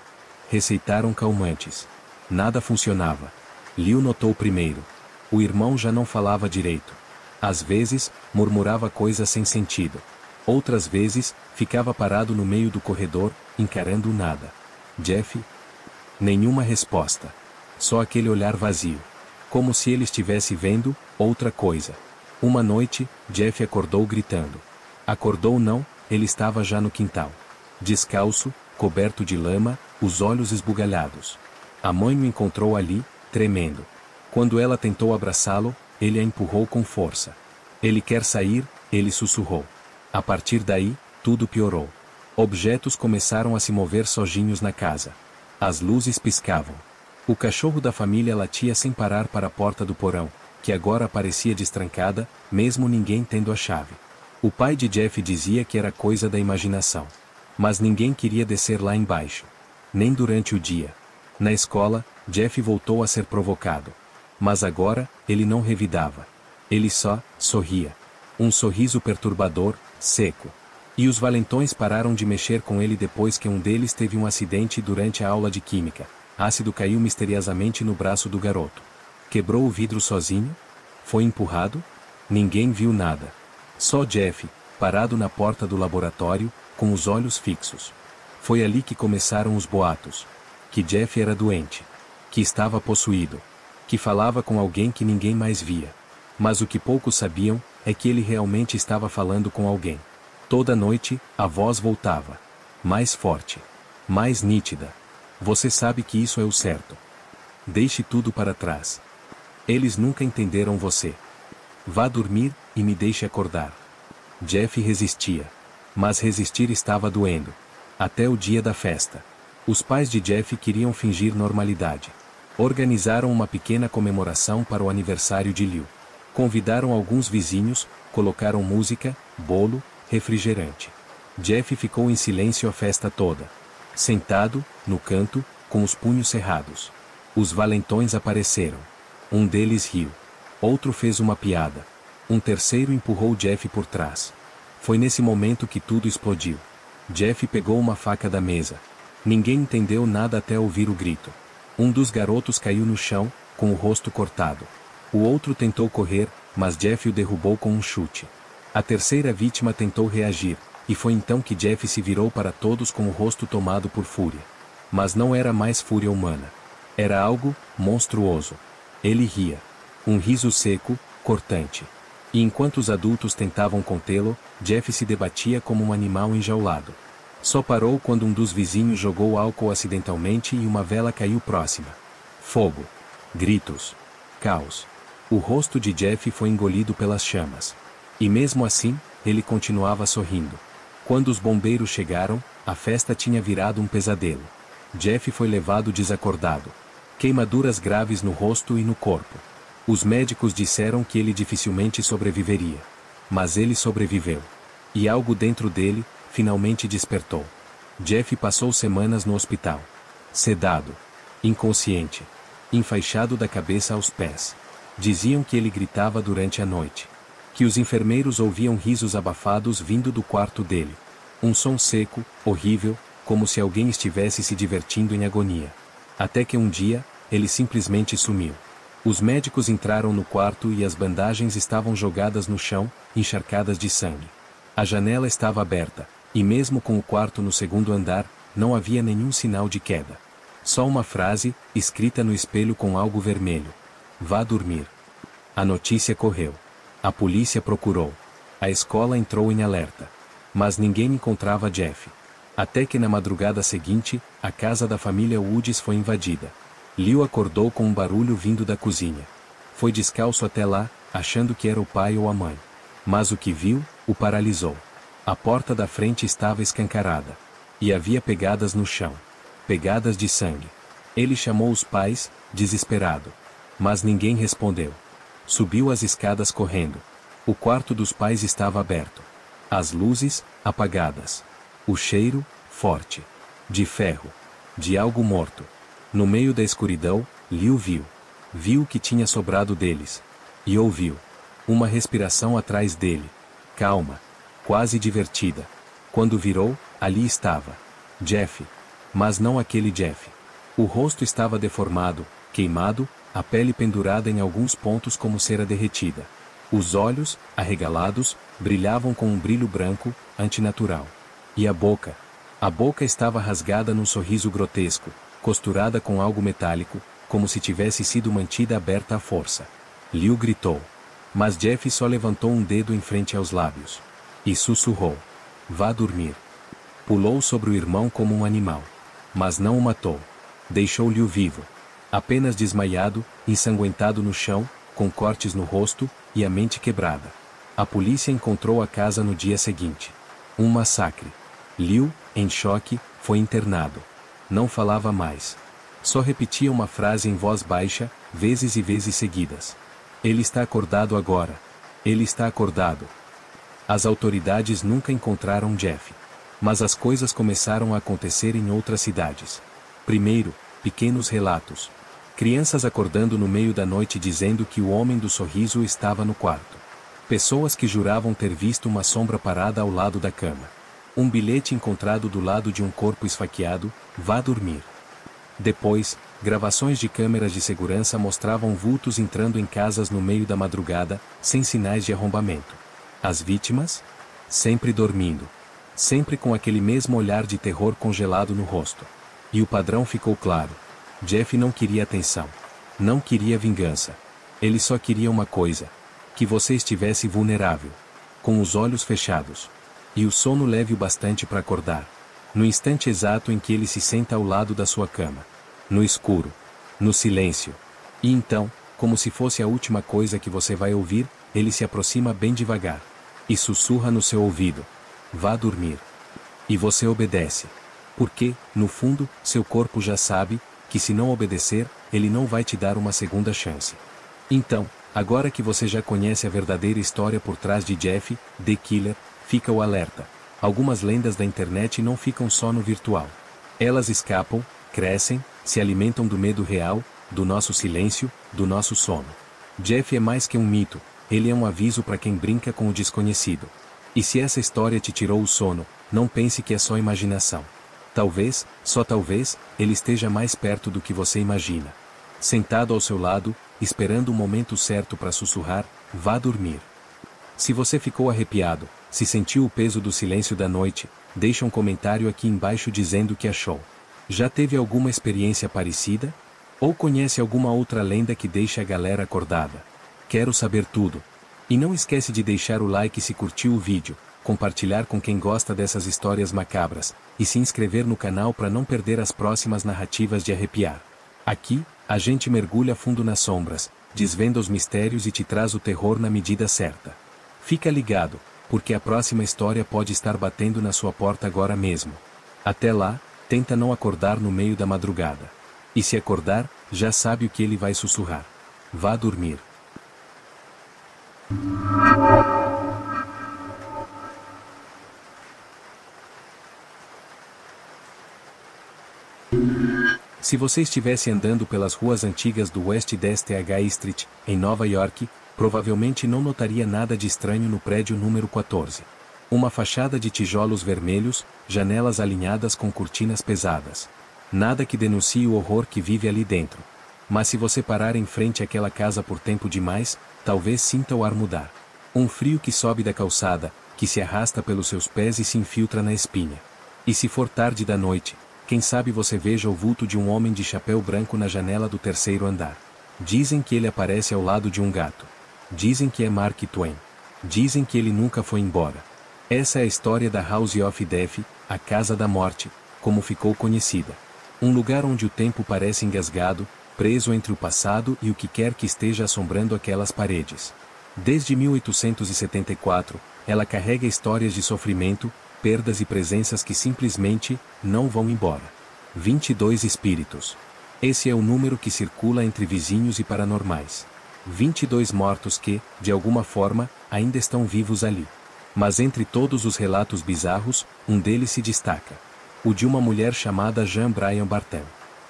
Receitaram calmantes. Nada funcionava. Liu notou primeiro. O irmão já não falava direito. Às vezes, murmurava coisas sem sentido. Outras vezes, ficava parado no meio do corredor, encarando o nada. Jeff? Nenhuma resposta. Só aquele olhar vazio. Como se ele estivesse vendo outra coisa. Uma noite, Jeff acordou gritando. Acordou não, ele estava já no quintal. Descalço, coberto de lama, os olhos esbugalhados. A mãe o encontrou ali, tremendo. Quando ela tentou abraçá-lo, ele a empurrou com força. Ele quer sair, ele sussurrou. A partir daí, tudo piorou. Objetos começaram a se mover sozinhos na casa. As luzes piscavam. O cachorro da família latia sem parar para a porta do porão, que agora parecia destrancada, mesmo ninguém tendo a chave. O pai de Jeff dizia que era coisa da imaginação. Mas ninguém queria descer lá embaixo. Nem durante o dia. Na escola, Jeff voltou a ser provocado. Mas agora, ele não revidava. Ele só sorria. Um sorriso perturbador, seco. E os valentões pararam de mexer com ele depois que um deles teve um acidente durante a aula de química. Ácido caiu misteriosamente no braço do garoto. Quebrou o vidro sozinho? Foi empurrado? Ninguém viu nada. Só Jeff, parado na porta do laboratório, com os olhos fixos. Foi ali que começaram os boatos. Que Jeff era doente. Que estava possuído. Que falava com alguém que ninguém mais via. Mas o que poucos sabiam, é que ele realmente estava falando com alguém. Toda noite, a voz voltava. Mais forte. Mais nítida. Você sabe que isso é o certo. Deixe tudo para trás. Eles nunca entenderam você. Vá dormir, e me deixe acordar. Jeff resistia. Mas resistir estava doendo. Até o dia da festa. Os pais de Jeff queriam fingir normalidade. Organizaram uma pequena comemoração para o aniversário de Liu. Convidaram alguns vizinhos, colocaram música, bolo, refrigerante. Jeff ficou em silêncio a festa toda. Sentado, no canto, com os punhos cerrados. Os valentões apareceram. Um deles riu. Outro fez uma piada. Um terceiro empurrou Jeff por trás. Foi nesse momento que tudo explodiu. Jeff pegou uma faca da mesa. Ninguém entendeu nada até ouvir o grito. Um dos garotos caiu no chão, com o rosto cortado. O outro tentou correr, mas Jeff o derrubou com um chute. A terceira vítima tentou reagir, e foi então que Jeff se virou para todos com o rosto tomado por fúria. Mas não era mais fúria humana. Era algo monstruoso. Ele ria. Um riso seco, cortante. E enquanto os adultos tentavam contê-lo, Jeff se debatia como um animal enjaulado. Só parou quando um dos vizinhos jogou álcool acidentalmente e uma vela caiu próxima. Fogo. Gritos. Caos. O rosto de Jeff foi engolido pelas chamas. E mesmo assim, ele continuava sorrindo. Quando os bombeiros chegaram, a festa tinha virado um pesadelo. Jeff foi levado desacordado. Queimaduras graves no rosto e no corpo. Os médicos disseram que ele dificilmente sobreviveria. Mas ele sobreviveu. E algo dentro dele, finalmente despertou. Jeff passou semanas no hospital. Sedado. Inconsciente. Enfaixado da cabeça aos pés. Diziam que ele gritava durante a noite. Que os enfermeiros ouviam risos abafados vindo do quarto dele. Um som seco, horrível, como se alguém estivesse se divertindo em agonia. Até que um dia, ele simplesmente sumiu. Os médicos entraram no quarto e as bandagens estavam jogadas no chão, encharcadas de sangue. A janela estava aberta, e mesmo com o quarto no segundo andar, não havia nenhum sinal de queda. Só uma frase, escrita no espelho com algo vermelho. Vá dormir. A notícia correu. A polícia procurou. A escola entrou em alerta. Mas ninguém encontrava Jeff. Até que na madrugada seguinte, a casa da família Woods foi invadida. Liu acordou com um barulho vindo da cozinha. Foi descalço até lá, achando que era o pai ou a mãe. Mas o que viu, o paralisou. A porta da frente estava escancarada. E havia pegadas no chão. Pegadas de sangue. Ele chamou os pais, desesperado. Mas ninguém respondeu. Subiu as escadas correndo. O quarto dos pais estava aberto. As luzes, apagadas. O cheiro, forte. De ferro. De algo morto. No meio da escuridão, Liu viu. Viu o que tinha sobrado deles. E ouviu. Uma respiração atrás dele. Calma. Quase divertida. Quando virou, ali estava. Jeff. Mas não aquele Jeff. O rosto estava deformado, queimado, a pele pendurada em alguns pontos como cera derretida. Os olhos, arregalados, brilhavam com um brilho branco, antinatural. E a boca? A boca estava rasgada num sorriso grotesco, costurada com algo metálico, como se tivesse sido mantida aberta à força. Liu gritou. Mas Jeff só levantou um dedo em frente aos lábios. E sussurrou. Vá dormir. Pulou sobre o irmão como um animal. Mas não o matou. Deixou Liu vivo. Apenas desmaiado, ensanguentado no chão, com cortes no rosto, e a mente quebrada. A polícia encontrou a casa no dia seguinte. Um massacre. Liu, em choque, foi internado. Não falava mais. Só repetia uma frase em voz baixa, vezes e vezes seguidas. Ele está acordado agora. Ele está acordado. As autoridades nunca encontraram Jeff. Mas as coisas começaram a acontecer em outras cidades. Primeiro, pequenos relatos. Crianças acordando no meio da noite dizendo que o homem do sorriso estava no quarto. Pessoas que juravam ter visto uma sombra parada ao lado da cama. Um bilhete encontrado do lado de um corpo esfaqueado, vá dormir. Depois, gravações de câmeras de segurança mostravam vultos entrando em casas no meio da madrugada, sem sinais de arrombamento. As vítimas? Sempre dormindo. Sempre com aquele mesmo olhar de terror congelado no rosto. E o padrão ficou claro. Jeff não queria atenção. Não queria vingança. Ele só queria uma coisa. Que você estivesse vulnerável. Com os olhos fechados. E o sono leve o bastante para acordar. No instante exato em que ele se senta ao lado da sua cama. No escuro. No silêncio. E então, como se fosse a última coisa que você vai ouvir, ele se aproxima bem devagar. E sussurra no seu ouvido. Vá dormir. E você obedece. Porque, no fundo, seu corpo já sabe, que se não obedecer, ele não vai te dar uma segunda chance. Então, agora que você já conhece a verdadeira história por trás de Jeff, The Killer, fica o alerta. Algumas lendas da internet não ficam só no virtual. Elas escapam, crescem, se alimentam do medo real, do nosso silêncio, do nosso sono. Jeff é mais que um mito, ele é um aviso para quem brinca com o desconhecido. E se essa história te tirou o sono, não pense que é só imaginação. Talvez, só talvez, ele esteja mais perto do que você imagina. Sentado ao seu lado, esperando o momento certo para sussurrar, vá dormir. Se você ficou arrepiado, se sentiu o peso do silêncio da noite, deixe um comentário aqui embaixo dizendo o que achou. Já teve alguma experiência parecida? Ou conhece alguma outra lenda que deixa a galera acordada? Quero saber tudo. E não esquece de deixar o like se curtiu o vídeo, compartilhar com quem gosta dessas histórias macabras, e se inscrever no canal para não perder as próximas narrativas de arrepiar. Aqui, a gente mergulha fundo nas sombras, desvenda os mistérios e te traz o terror na medida certa. Fica ligado, porque a próxima história pode estar batendo na sua porta agora mesmo. Até lá, tenta não acordar no meio da madrugada. E se acordar, já sabe o que ele vai sussurrar. Vá dormir. Se você estivesse andando pelas ruas antigas do West 10th Street, em Nova York, provavelmente não notaria nada de estranho no prédio número 14. Uma fachada de tijolos vermelhos, janelas alinhadas com cortinas pesadas. Nada que denuncie o horror que vive ali dentro. Mas se você parar em frente àquela casa por tempo demais, talvez sinta o ar mudar. Um frio que sobe da calçada, que se arrasta pelos seus pés e se infiltra na espinha. E se for tarde da noite, quem sabe você veja o vulto de um homem de chapéu branco na janela do terceiro andar. Dizem que ele aparece ao lado de um gato. Dizem que é Mark Twain. Dizem que ele nunca foi embora. Essa é a história da House of Death, a Casa da Morte, como ficou conhecida. Um lugar onde o tempo parece engasgado, preso entre o passado e o que quer que esteja assombrando aquelas paredes. Desde 1874, ela carrega histórias de sofrimento, perdas e presenças que simplesmente não vão embora. 22 espíritos. Esse é o número que circula entre vizinhos e paranormais. 22 mortos que, de alguma forma, ainda estão vivos ali. Mas entre todos os relatos bizarros, um deles se destaca. O de uma mulher chamada Jean Brian Bartel.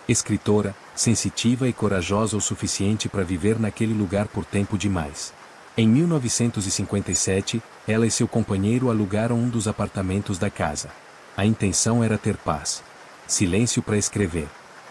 Escritora, sensitiva e corajosa o suficiente para viver naquele lugar por tempo demais. Em 1957, ela e seu companheiro alugaram um dos apartamentos da casa. A intenção era ter paz. Silêncio para escrever.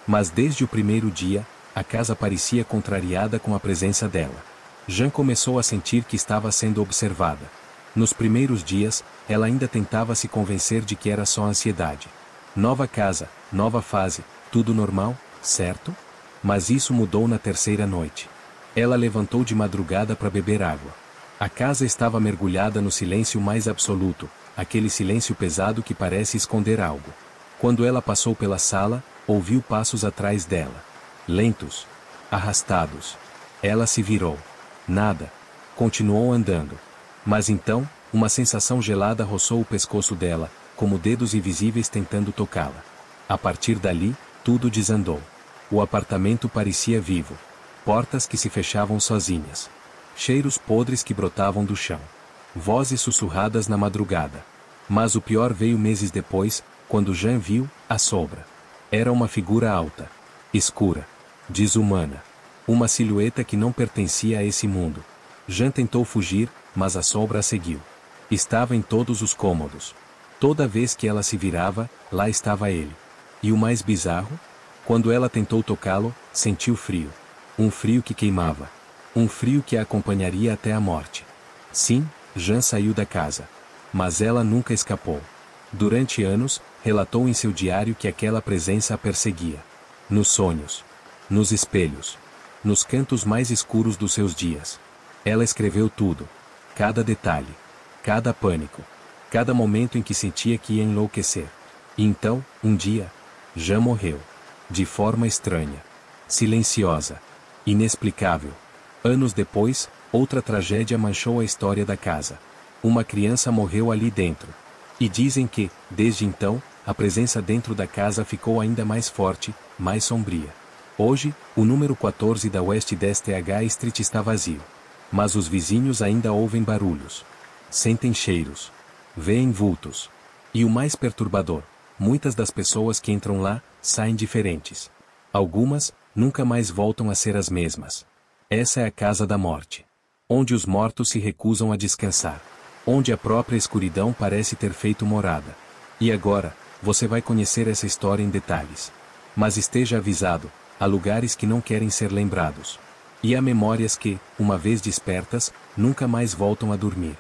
Mas desde o primeiro dia, a casa parecia contrariada com a presença dela. Jean começou a sentir que estava sendo observada. Nos primeiros dias, ela ainda tentava se convencer de que era só ansiedade. Nova casa, nova fase, tudo normal, certo? Mas isso mudou na terceira noite. Ela levantou de madrugada para beber água. A casa estava mergulhada no silêncio mais absoluto, aquele silêncio pesado que parece esconder algo. Quando ela passou pela sala, ouviu passos atrás dela. Lentos. Arrastados. Ela se virou. Nada. Continuou andando. Mas então, uma sensação gelada roçou o pescoço dela, como dedos invisíveis tentando tocá-la. A partir dali, tudo desandou. O apartamento parecia vivo. Portas que se fechavam sozinhas. Cheiros podres que brotavam do chão. Vozes sussurradas na madrugada. Mas o pior veio meses depois, quando Jean viu a sombra. Era uma figura alta. Escura. Desumana. Uma silhueta que não pertencia a esse mundo. Jean tentou fugir, mas a sombra a seguiu. Estava em todos os cômodos. Toda vez que ela se virava, lá estava ele. E o mais bizarro? Quando ela tentou tocá-lo, sentiu frio. Um frio que queimava. Um frio que a acompanharia até a morte. Sim, Jean saiu da casa. Mas ela nunca escapou. Durante anos, relatou em seu diário que aquela presença a perseguia. Nos sonhos. Nos espelhos. Nos cantos mais escuros dos seus dias. Ela escreveu tudo. Cada detalhe. Cada pânico. Cada momento em que sentia que ia enlouquecer. E então, um dia, Jean morreu. De forma estranha. Silenciosa. Inexplicável. Anos depois, outra tragédia manchou a história da casa. Uma criança morreu ali dentro. E dizem que, desde então, a presença dentro da casa ficou ainda mais forte, mais sombria. Hoje, o número 14 da West Th Street está vazio. Mas os vizinhos ainda ouvem barulhos. Sentem cheiros. Veem vultos. E o mais perturbador, muitas das pessoas que entram lá, saem diferentes. Algumas, nunca mais voltam a ser as mesmas. Essa é a casa da morte. Onde os mortos se recusam a descansar. Onde a própria escuridão parece ter feito morada. E agora, você vai conhecer essa história em detalhes. Mas esteja avisado, há lugares que não querem ser lembrados. E há memórias que, uma vez despertas, nunca mais voltam a dormir.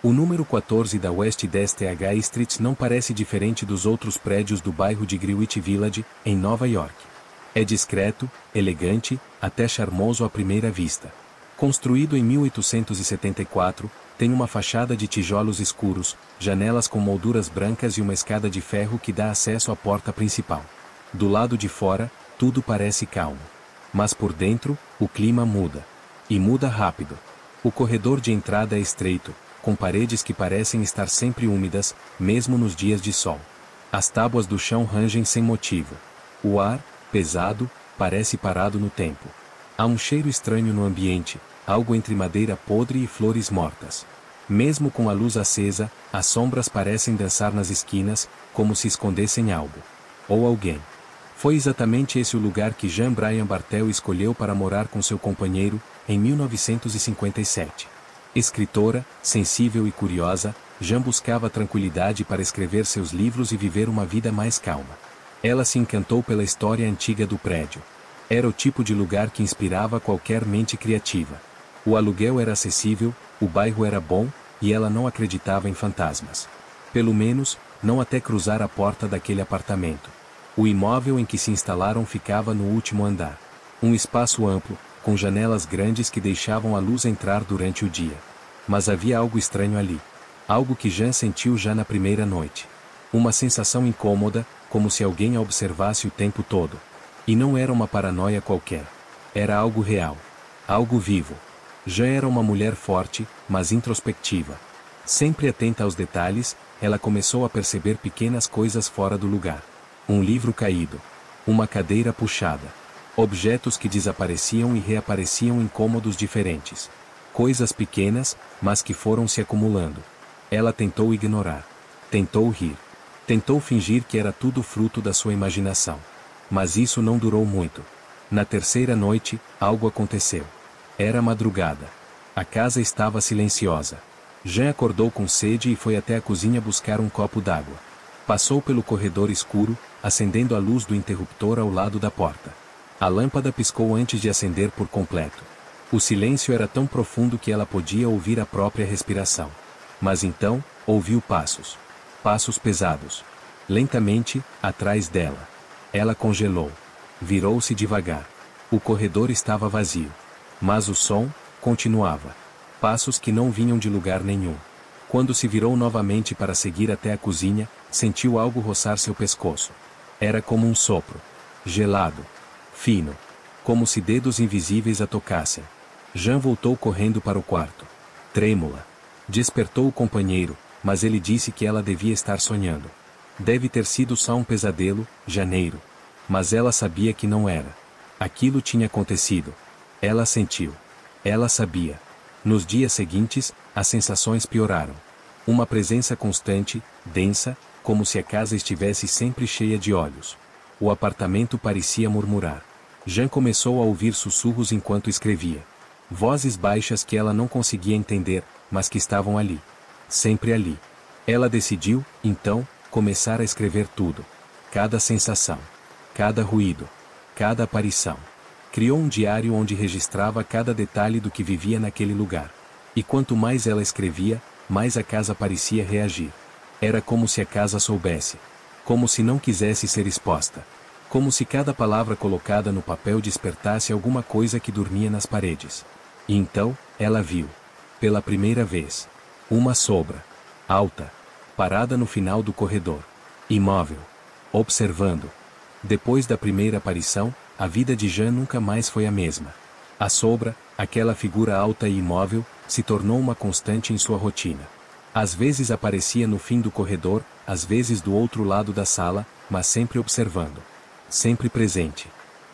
O número 14 da West Th Street não parece diferente dos outros prédios do bairro de Greenwich Village, em Nova York. É discreto, elegante, até charmoso à primeira vista. Construído em 1874, tem uma fachada de tijolos escuros, janelas com molduras brancas e uma escada de ferro que dá acesso à porta principal. Do lado de fora, tudo parece calmo. Mas por dentro, o clima muda. E muda rápido. O corredor de entrada é estreito, com paredes que parecem estar sempre úmidas, mesmo nos dias de sol. As tábuas do chão rangem sem motivo. O ar, pesado, parece parado no tempo. Há um cheiro estranho no ambiente, algo entre madeira podre e flores mortas. Mesmo com a luz acesa, as sombras parecem dançar nas esquinas, como se escondessem algo. Ou alguém. Foi exatamente esse o lugar que Jean Brian Bartel escolheu para morar com seu companheiro, em 1957. Escritora, sensível e curiosa, Jean buscava tranquilidade para escrever seus livros e viver uma vida mais calma. Ela se encantou pela história antiga do prédio. Era o tipo de lugar que inspirava qualquer mente criativa. O aluguel era acessível, o bairro era bom, e ela não acreditava em fantasmas. Pelo menos, não até cruzar a porta daquele apartamento. O imóvel em que se instalaram ficava no último andar. Um espaço amplo, com janelas grandes que deixavam a luz entrar durante o dia. Mas havia algo estranho ali. Algo que Jean sentiu já na primeira noite. Uma sensação incômoda, como se alguém a observasse o tempo todo. E não era uma paranoia qualquer. Era algo real. Algo vivo. Jean era uma mulher forte, mas introspectiva. Sempre atenta aos detalhes, ela começou a perceber pequenas coisas fora do lugar. Um livro caído. Uma cadeira puxada. Objetos que desapareciam e reapareciam em cômodos diferentes. Coisas pequenas, mas que foram se acumulando. Ela tentou ignorar. Tentou rir. Tentou fingir que era tudo fruto da sua imaginação. Mas isso não durou muito. Na terceira noite, algo aconteceu. Era madrugada. A casa estava silenciosa. Jean acordou com sede e foi até a cozinha buscar um copo d'água. Passou pelo corredor escuro, acendendo a luz do interruptor ao lado da porta. A lâmpada piscou antes de acender por completo. O silêncio era tão profundo que ela podia ouvir a própria respiração. Mas então, ouviu passos. Passos pesados. Lentamente, atrás dela. Ela congelou. Virou-se devagar. O corredor estava vazio. Mas o som continuava. Passos que não vinham de lugar nenhum. Quando se virou novamente para seguir até a cozinha, sentiu algo roçar seu pescoço. Era como um sopro. Gelado. Fino. Como se dedos invisíveis a tocassem. Jean voltou correndo para o quarto. Trêmula. Despertou o companheiro, mas ele disse que ela devia estar sonhando. Deve ter sido só um pesadelo, janeiro. Mas ela sabia que não era. Aquilo tinha acontecido. Ela sentiu. Ela sabia. Nos dias seguintes, as sensações pioraram. Uma presença constante, densa, como se a casa estivesse sempre cheia de olhos. O apartamento parecia murmurar. Jean começou a ouvir sussurros enquanto escrevia. Vozes baixas que ela não conseguia entender, mas que estavam ali. Sempre ali. Ela decidiu, então, começar a escrever tudo. Cada sensação. Cada ruído. Cada aparição. Criou um diário onde registrava cada detalhe do que vivia naquele lugar. E quanto mais ela escrevia, mais a casa parecia reagir. Era como se a casa soubesse. Como se não quisesse ser exposta. Como se cada palavra colocada no papel despertasse alguma coisa que dormia nas paredes. E então, ela viu. Pela primeira vez. Uma sombra. Alta. Parada no final do corredor. Imóvel. Observando. Depois da primeira aparição, a vida de Jean nunca mais foi a mesma. A sombra, aquela figura alta e imóvel, se tornou uma constante em sua rotina. Às vezes aparecia no fim do corredor, às vezes do outro lado da sala, mas sempre observando. Sempre presente.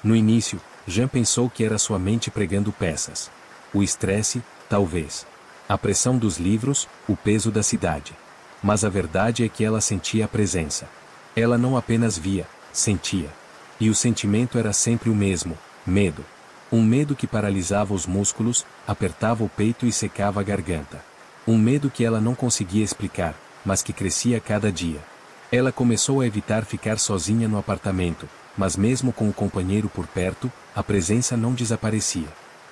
No início, Jean pensou que era sua mente pregando peças. O estresse, talvez. A pressão dos livros, o peso da cidade. Mas a verdade é que ela sentia a presença. Ela não apenas via, sentia. E o sentimento era sempre o mesmo: medo. Um medo que paralisava os músculos, apertava o peito e secava a garganta. Um medo que ela não conseguia explicar, mas que crescia a cada dia. Ela começou a evitar ficar sozinha no apartamento, mas mesmo com o companheiro por perto, a presença não desaparecia.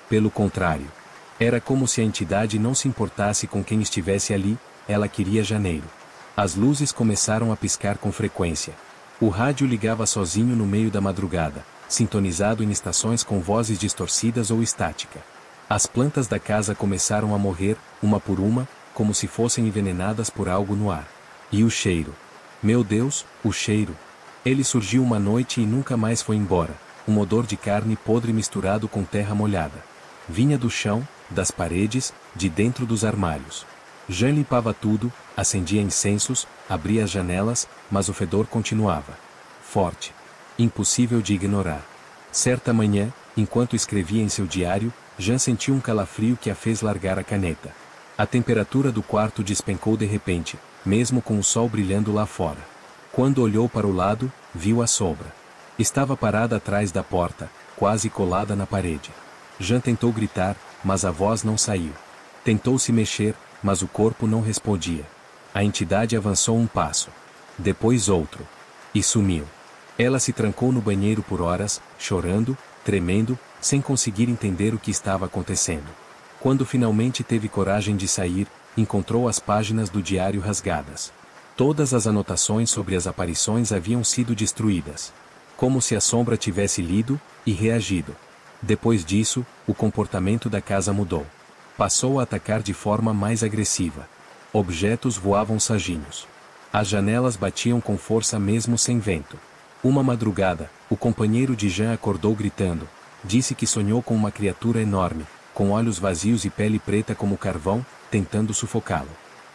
Pelo contrário. Era como se a entidade não se importasse com quem estivesse ali, ela queria janeiro. As luzes começaram a piscar com frequência. O rádio ligava sozinho no meio da madrugada, sintonizado em estações com vozes distorcidas ou estática. As plantas da casa começaram a morrer, uma por uma, como se fossem envenenadas por algo no ar. E o cheiro. Meu Deus, o cheiro. Ele surgiu uma noite e nunca mais foi embora, um odor de carne podre misturado com terra molhada. Vinha do chão, das paredes, de dentro dos armários. Jean limpava tudo, acendia incensos, abria as janelas, mas o fedor continuava. Forte. Impossível de ignorar. Certa manhã, enquanto escrevia em seu diário, Jean sentiu um calafrio que a fez largar a caneta. A temperatura do quarto despencou de repente, mesmo com o sol brilhando lá fora. Quando olhou para o lado, viu a sombra. Estava parada atrás da porta, quase colada na parede. Jean tentou gritar, mas a voz não saiu. Tentou se mexer, mas o corpo não respondia. A entidade avançou um passo. Depois outro. E sumiu. Ela se trancou no banheiro por horas, chorando, tremendo, sem conseguir entender o que estava acontecendo. Quando finalmente teve coragem de sair, encontrou as páginas do diário rasgadas. Todas as anotações sobre as aparições haviam sido destruídas. Como se a sombra tivesse lido e reagido. Depois disso, o comportamento da casa mudou. Passou a atacar de forma mais agressiva. Objetos voavam saginhos. As janelas batiam com força mesmo sem vento. Uma madrugada, o companheiro de Jean acordou gritando. Disse que sonhou com uma criatura enorme, com olhos vazios e pele preta como carvão, tentando sufocá-lo.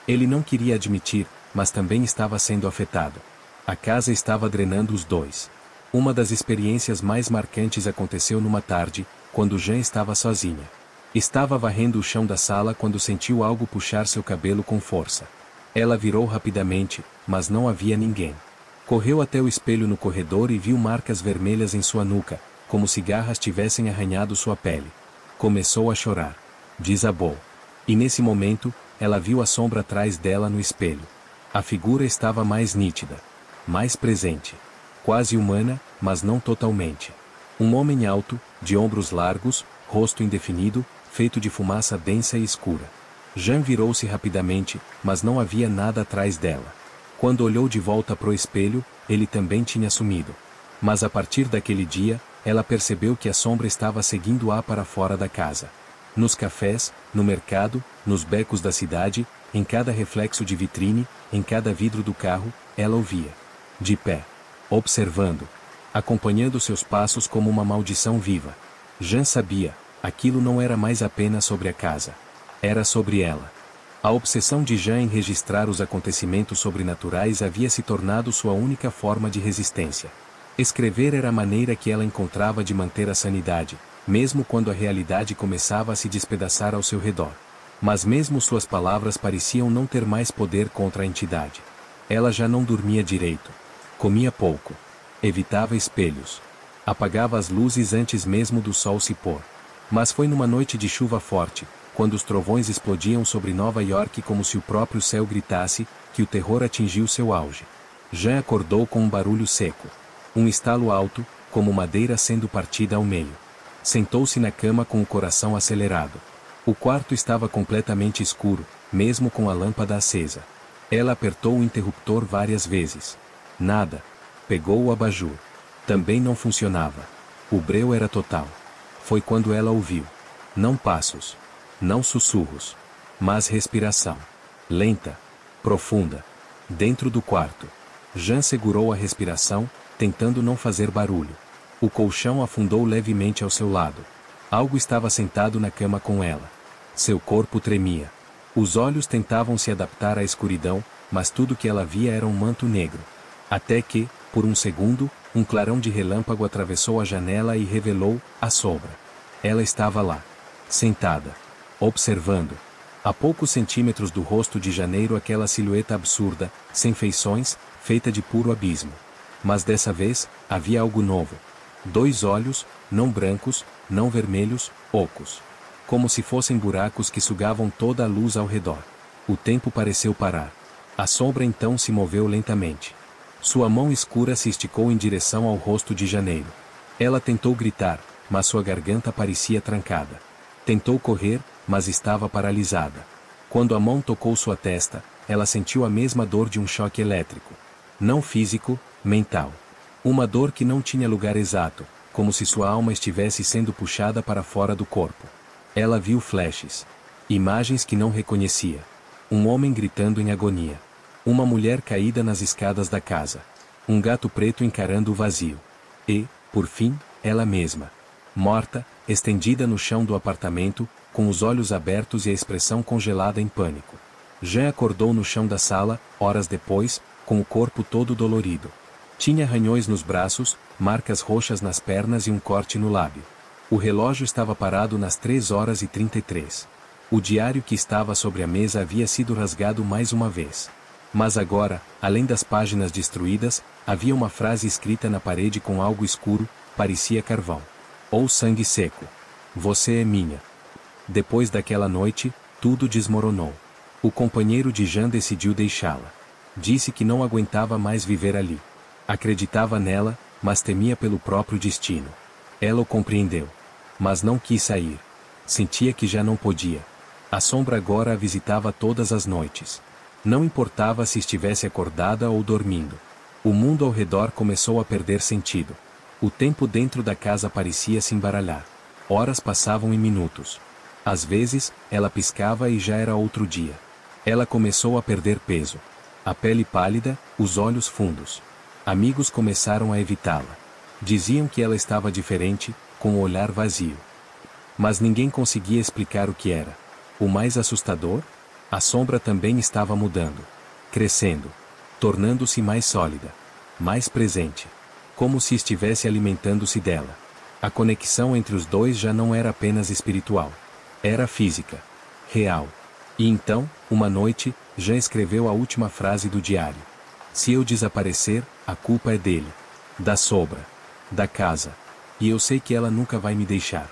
Ele não queria admitir, mas também estava sendo afetado. A casa estava drenando os dois. Uma das experiências mais marcantes aconteceu numa tarde, quando Jean estava sozinha. Estava varrendo o chão da sala quando sentiu algo puxar seu cabelo com força. Ela virou rapidamente, mas não havia ninguém. Correu até o espelho no corredor e viu marcas vermelhas em sua nuca, como se garras tivessem arranhado sua pele. Começou a chorar. Desabou. E nesse momento, ela viu a sombra atrás dela no espelho. A figura estava mais nítida. Mais presente. Quase humana, mas não totalmente. Um homem alto, de ombros largos, rosto indefinido, feito de fumaça densa e escura. Jean virou-se rapidamente, mas não havia nada atrás dela. Quando olhou de volta pro espelho, ele também tinha sumido. Mas a partir daquele dia, ela percebeu que a sombra estava seguindo-a para fora da casa. Nos cafés, no mercado, nos becos da cidade, em cada reflexo de vitrine, em cada vidro do carro, ela o via. De pé. Observando. Acompanhando seus passos como uma maldição viva. Jean sabia, aquilo não era mais apenas sobre a casa. Era sobre ela. A obsessão de Jean em registrar os acontecimentos sobrenaturais havia se tornado sua única forma de resistência. Escrever era a maneira que ela encontrava de manter a sanidade, mesmo quando a realidade começava a se despedaçar ao seu redor. Mas mesmo suas palavras pareciam não ter mais poder contra a entidade. Ela já não dormia direito. Comia pouco. Evitava espelhos. Apagava as luzes antes mesmo do sol se pôr. Mas foi numa noite de chuva forte, quando os trovões explodiam sobre Nova York como se o próprio céu gritasse, que o terror atingiu seu auge. Jean acordou com um barulho seco. Um estalo alto, como madeira sendo partida ao meio. Sentou-se na cama com o coração acelerado. O quarto estava completamente escuro, mesmo com a lâmpada acesa. Ela apertou o interruptor várias vezes. Nada. Pegou o abajur. Também não funcionava. O breu era total. Foi quando ela ouviu. Não passos. Não sussurros. Mas respiração. Lenta. Profunda. Dentro do quarto. Jean segurou a respiração, tentando não fazer barulho. O colchão afundou levemente ao seu lado. Algo estava sentado na cama com ela. Seu corpo tremia. Os olhos tentavam se adaptar à escuridão, mas tudo que ela via era um manto negro. Até que, por um segundo, um clarão de relâmpago atravessou a janela e revelou a sombra. Ela estava lá, sentada, observando. A poucos centímetros do rosto de Janeiro aquela silhueta absurda, sem feições, feita de puro abismo. Mas dessa vez, havia algo novo. 2 olhos, não brancos, não vermelhos, ocos. Como se fossem buracos que sugavam toda a luz ao redor. O tempo pareceu parar. A sombra então se moveu lentamente. Sua mão escura se esticou em direção ao rosto de Janeiro. Ela tentou gritar, mas sua garganta parecia trancada. Tentou correr, mas estava paralisada. Quando a mão tocou sua testa, ela sentiu a mesma dor de um choque elétrico. Não físico, mental. Uma dor que não tinha lugar exato, como se sua alma estivesse sendo puxada para fora do corpo. Ela viu flashes. Imagens que não reconhecia. Um homem gritando em agonia. Uma mulher caída nas escadas da casa. Um gato preto encarando o vazio. E, por fim, ela mesma. Morta, estendida no chão do apartamento, com os olhos abertos e a expressão congelada em pânico. Jean acordou no chão da sala, horas depois, com o corpo todo dolorido. Tinha arranhões nos braços, marcas roxas nas pernas e um corte no lábio. O relógio estava parado nas 3h33. O diário que estava sobre a mesa havia sido rasgado mais uma vez. Mas agora, além das páginas destruídas, havia uma frase escrita na parede com algo escuro, parecia carvão. Ou sangue seco. Você é minha. Depois daquela noite, tudo desmoronou. O companheiro de Jean decidiu deixá-la. Disse que não aguentava mais viver ali. Acreditava nela, mas temia pelo próprio destino. Ela o compreendeu. Mas não quis sair. Sentia que já não podia. A sombra agora a visitava todas as noites. Não importava se estivesse acordada ou dormindo. O mundo ao redor começou a perder sentido. O tempo dentro da casa parecia se embaralhar. Horas passavam em minutos. Às vezes, ela piscava e já era outro dia. Ela começou a perder peso. A pele pálida, os olhos fundos. Amigos começaram a evitá-la. Diziam que ela estava diferente, com o olhar vazio. Mas ninguém conseguia explicar o que era. O mais assustador? A sombra também estava mudando. Crescendo. Tornando-se mais sólida. Mais presente. Como se estivesse alimentando-se dela. A conexão entre os dois já não era apenas espiritual. Era física. Real. E então, uma noite, Jean escreveu a última frase do diário. Se eu desaparecer, a culpa é dele. Da sombra. Da casa. E eu sei que ela nunca vai me deixar.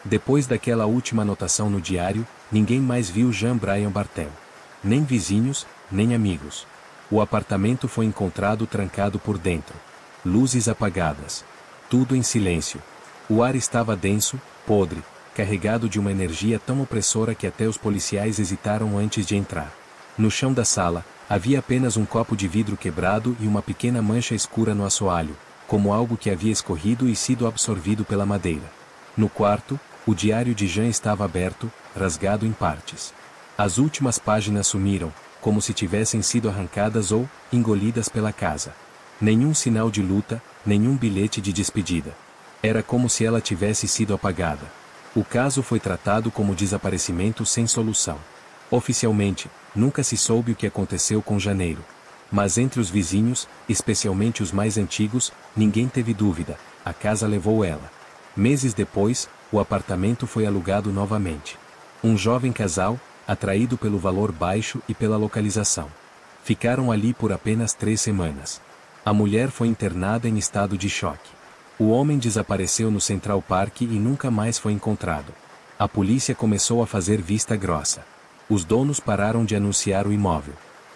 Depois daquela última anotação no diário, ninguém mais viu Jean Brian Bartel. Nem vizinhos, nem amigos. O apartamento foi encontrado trancado por dentro. Luzes apagadas. Tudo em silêncio. O ar estava denso, podre, carregado de uma energia tão opressora que até os policiais hesitaram antes de entrar. No chão da sala, havia apenas um copo de vidro quebrado e uma pequena mancha escura no assoalho, como algo que havia escorrido e sido absorvido pela madeira. No quarto, o diário de Jean estava aberto, rasgado em partes. As últimas páginas sumiram, como se tivessem sido arrancadas ou engolidas pela casa. Nenhum sinal de luta, nenhum bilhete de despedida. Era como se ela tivesse sido apagada. O caso foi tratado como desaparecimento sem solução. Oficialmente, nunca se soube o que aconteceu com Janeiro. Mas entre os vizinhos, especialmente os mais antigos, ninguém teve dúvida, a casa levou ela. Meses depois, o apartamento foi alugado novamente. Um jovem casal, atraído pelo valor baixo e pela localização. Ficaram ali por apenas 3 semanas. A mulher foi internada em estado de choque. O homem desapareceu no Central Park e nunca mais foi encontrado. A polícia começou a fazer vista grossa. Os donos pararam de anunciar o imóvel.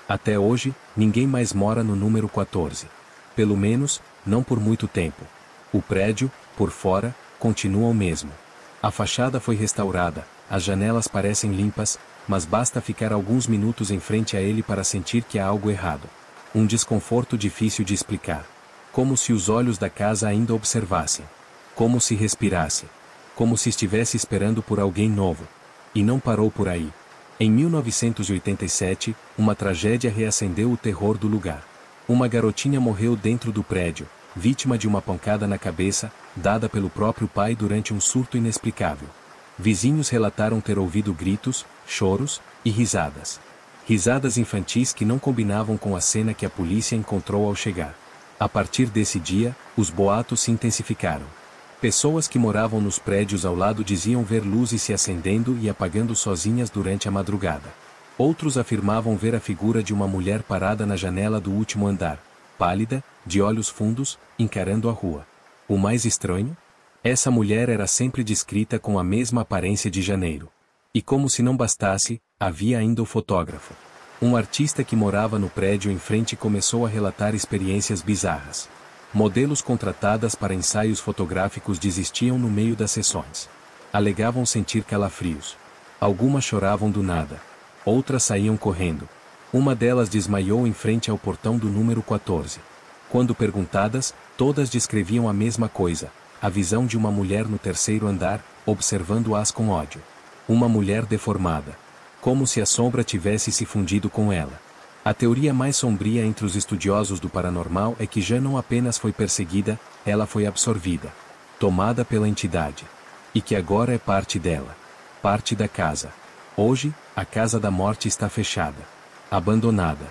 Até hoje, ninguém mais mora no número 14. Pelo menos, não por muito tempo. O prédio, por fora, continua o mesmo. A fachada foi restaurada, as janelas parecem limpas, mas basta ficar alguns minutos em frente a ele para sentir que há algo errado. Um desconforto difícil de explicar. Como se os olhos da casa ainda observassem. Como se respirasse. Como se estivesse esperando por alguém novo. E não parou por aí. Em 1987, uma tragédia reacendeu o terror do lugar. Uma garotinha morreu dentro do prédio, vítima de uma pancada na cabeça, dada pelo próprio pai durante um surto inexplicável. Vizinhos relataram ter ouvido gritos, choros e risadas. Risadas infantis que não combinavam com a cena que a polícia encontrou ao chegar. A partir desse dia, os boatos se intensificaram. Pessoas que moravam nos prédios ao lado diziam ver luzes se acendendo e apagando sozinhas durante a madrugada. Outros afirmavam ver a figura de uma mulher parada na janela do último andar, pálida, de olhos fundos, encarando a rua. O mais estranho? Essa mulher era sempre descrita com a mesma aparência de janeiro. E como se não bastasse, havia ainda o fotógrafo. Um artista que morava no prédio em frente começou a relatar experiências bizarras. Modelos contratadas para ensaios fotográficos desistiam no meio das sessões. Alegavam sentir calafrios. Algumas choravam do nada. Outras saíam correndo. Uma delas desmaiou em frente ao portão do número 14. Quando perguntadas, todas descreviam a mesma coisa: a visão de uma mulher no terceiro andar, observando-as com ódio. Uma mulher deformada. Como se a sombra tivesse se fundido com ela. A teoria mais sombria entre os estudiosos do paranormal é que já não apenas foi perseguida, ela foi absorvida. Tomada pela entidade. E que agora é parte dela. Parte da casa. Hoje, a Casa da Morte está fechada. Abandonada.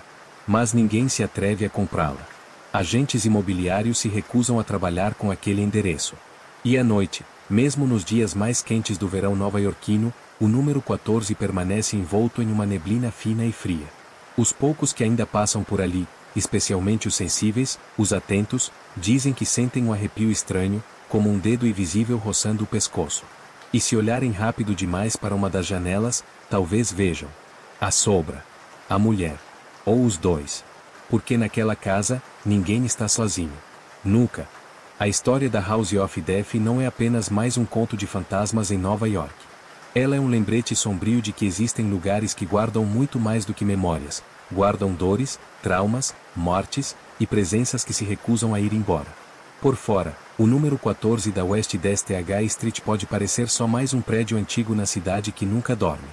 Mas ninguém se atreve a comprá-la. Agentes imobiliários se recusam a trabalhar com aquele endereço. E à noite, mesmo nos dias mais quentes do verão nova-iorquino, o número 14 permanece envolto em uma neblina fina e fria. Os poucos que ainda passam por ali, especialmente os sensíveis, os atentos, dizem que sentem um arrepio estranho, como um dedo invisível roçando o pescoço. E se olharem rápido demais para uma das janelas, talvez vejam a sombra, a mulher, ou os dois. Porque naquela casa, ninguém está sozinho. Nunca. A história da House of Death não é apenas mais um conto de fantasmas em Nova York. Ela é um lembrete sombrio de que existem lugares que guardam muito mais do que memórias, guardam dores, traumas, mortes, e presenças que se recusam a ir embora. Por fora, o número 14 da West 10 TH Street pode parecer só mais um prédio antigo na cidade que nunca dorme.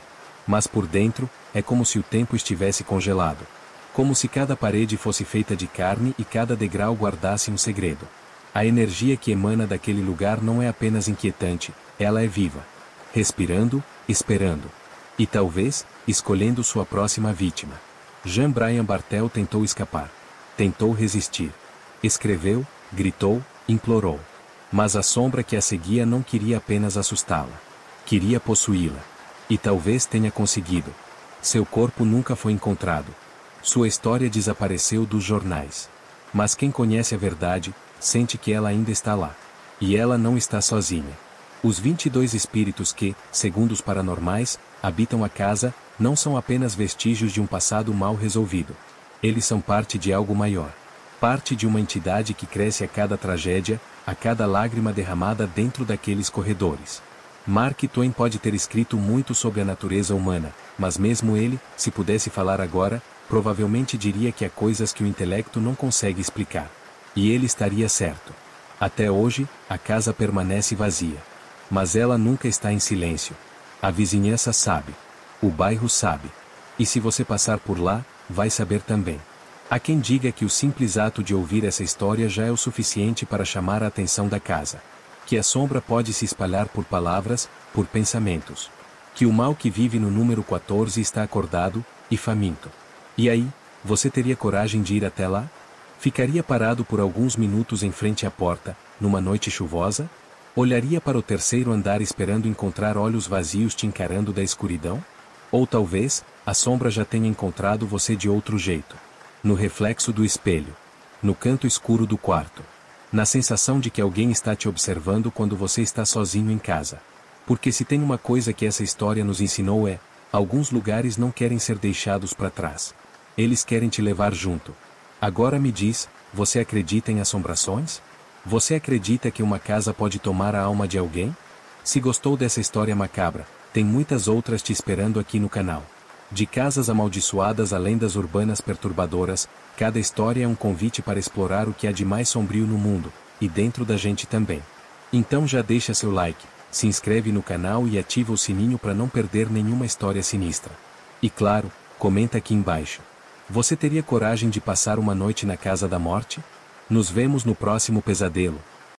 Mas por dentro, é como se o tempo estivesse congelado. Como se cada parede fosse feita de carne e cada degrau guardasse um segredo. A energia que emana daquele lugar não é apenas inquietante, ela é viva. Respirando, esperando. E talvez, escolhendo sua próxima vítima. Jean Brian Bartel tentou escapar. Tentou resistir. Escreveu, gritou, implorou. Mas a sombra que a seguia não queria apenas assustá-la. Queria possuí-la. E talvez tenha conseguido. Seu corpo nunca foi encontrado. Sua história desapareceu dos jornais. Mas quem conhece a verdade, sente que ela ainda está lá. E ela não está sozinha. Os 22 espíritos que, segundo os paranormais, habitam a casa, não são apenas vestígios de um passado mal resolvido. Eles são parte de algo maior. Parte de uma entidade que cresce a cada tragédia, a cada lágrima derramada dentro daqueles corredores. Mark Twain pode ter escrito muito sobre a natureza humana, mas mesmo ele, se pudesse falar agora, provavelmente diria que há coisas que o intelecto não consegue explicar. E ele estaria certo. Até hoje, a casa permanece vazia. Mas ela nunca está em silêncio. A vizinhança sabe. O bairro sabe. E se você passar por lá, vai saber também. Há quem diga que o simples ato de ouvir essa história já é o suficiente para chamar a atenção da casa. Que a sombra pode se espalhar por palavras, por pensamentos. Que o mal que vive no número 14 está acordado, e faminto. E aí, você teria coragem de ir até lá? Ficaria parado por alguns minutos em frente à porta, numa noite chuvosa? Olharia para o terceiro andar esperando encontrar olhos vazios te encarando da escuridão? Ou talvez, a sombra já tenha encontrado você de outro jeito. No reflexo do espelho. No canto escuro do quarto. Na sensação de que alguém está te observando quando você está sozinho em casa. Porque se tem uma coisa que essa história nos ensinou é, alguns lugares não querem ser deixados para trás. Eles querem te levar junto. Agora me diz, você acredita em assombrações? Você acredita que uma casa pode tomar a alma de alguém? Se gostou dessa história macabra, tem muitas outras te esperando aqui no canal. De casas amaldiçoadas a lendas urbanas perturbadoras, cada história é um convite para explorar o que há de mais sombrio no mundo, e dentro da gente também. Então já deixa seu like, se inscreve no canal e ativa o sininho para não perder nenhuma história sinistra. E claro, comenta aqui embaixo. Você teria coragem de passar uma noite na Casa da Morte? Nos vemos no próximo pesadelo.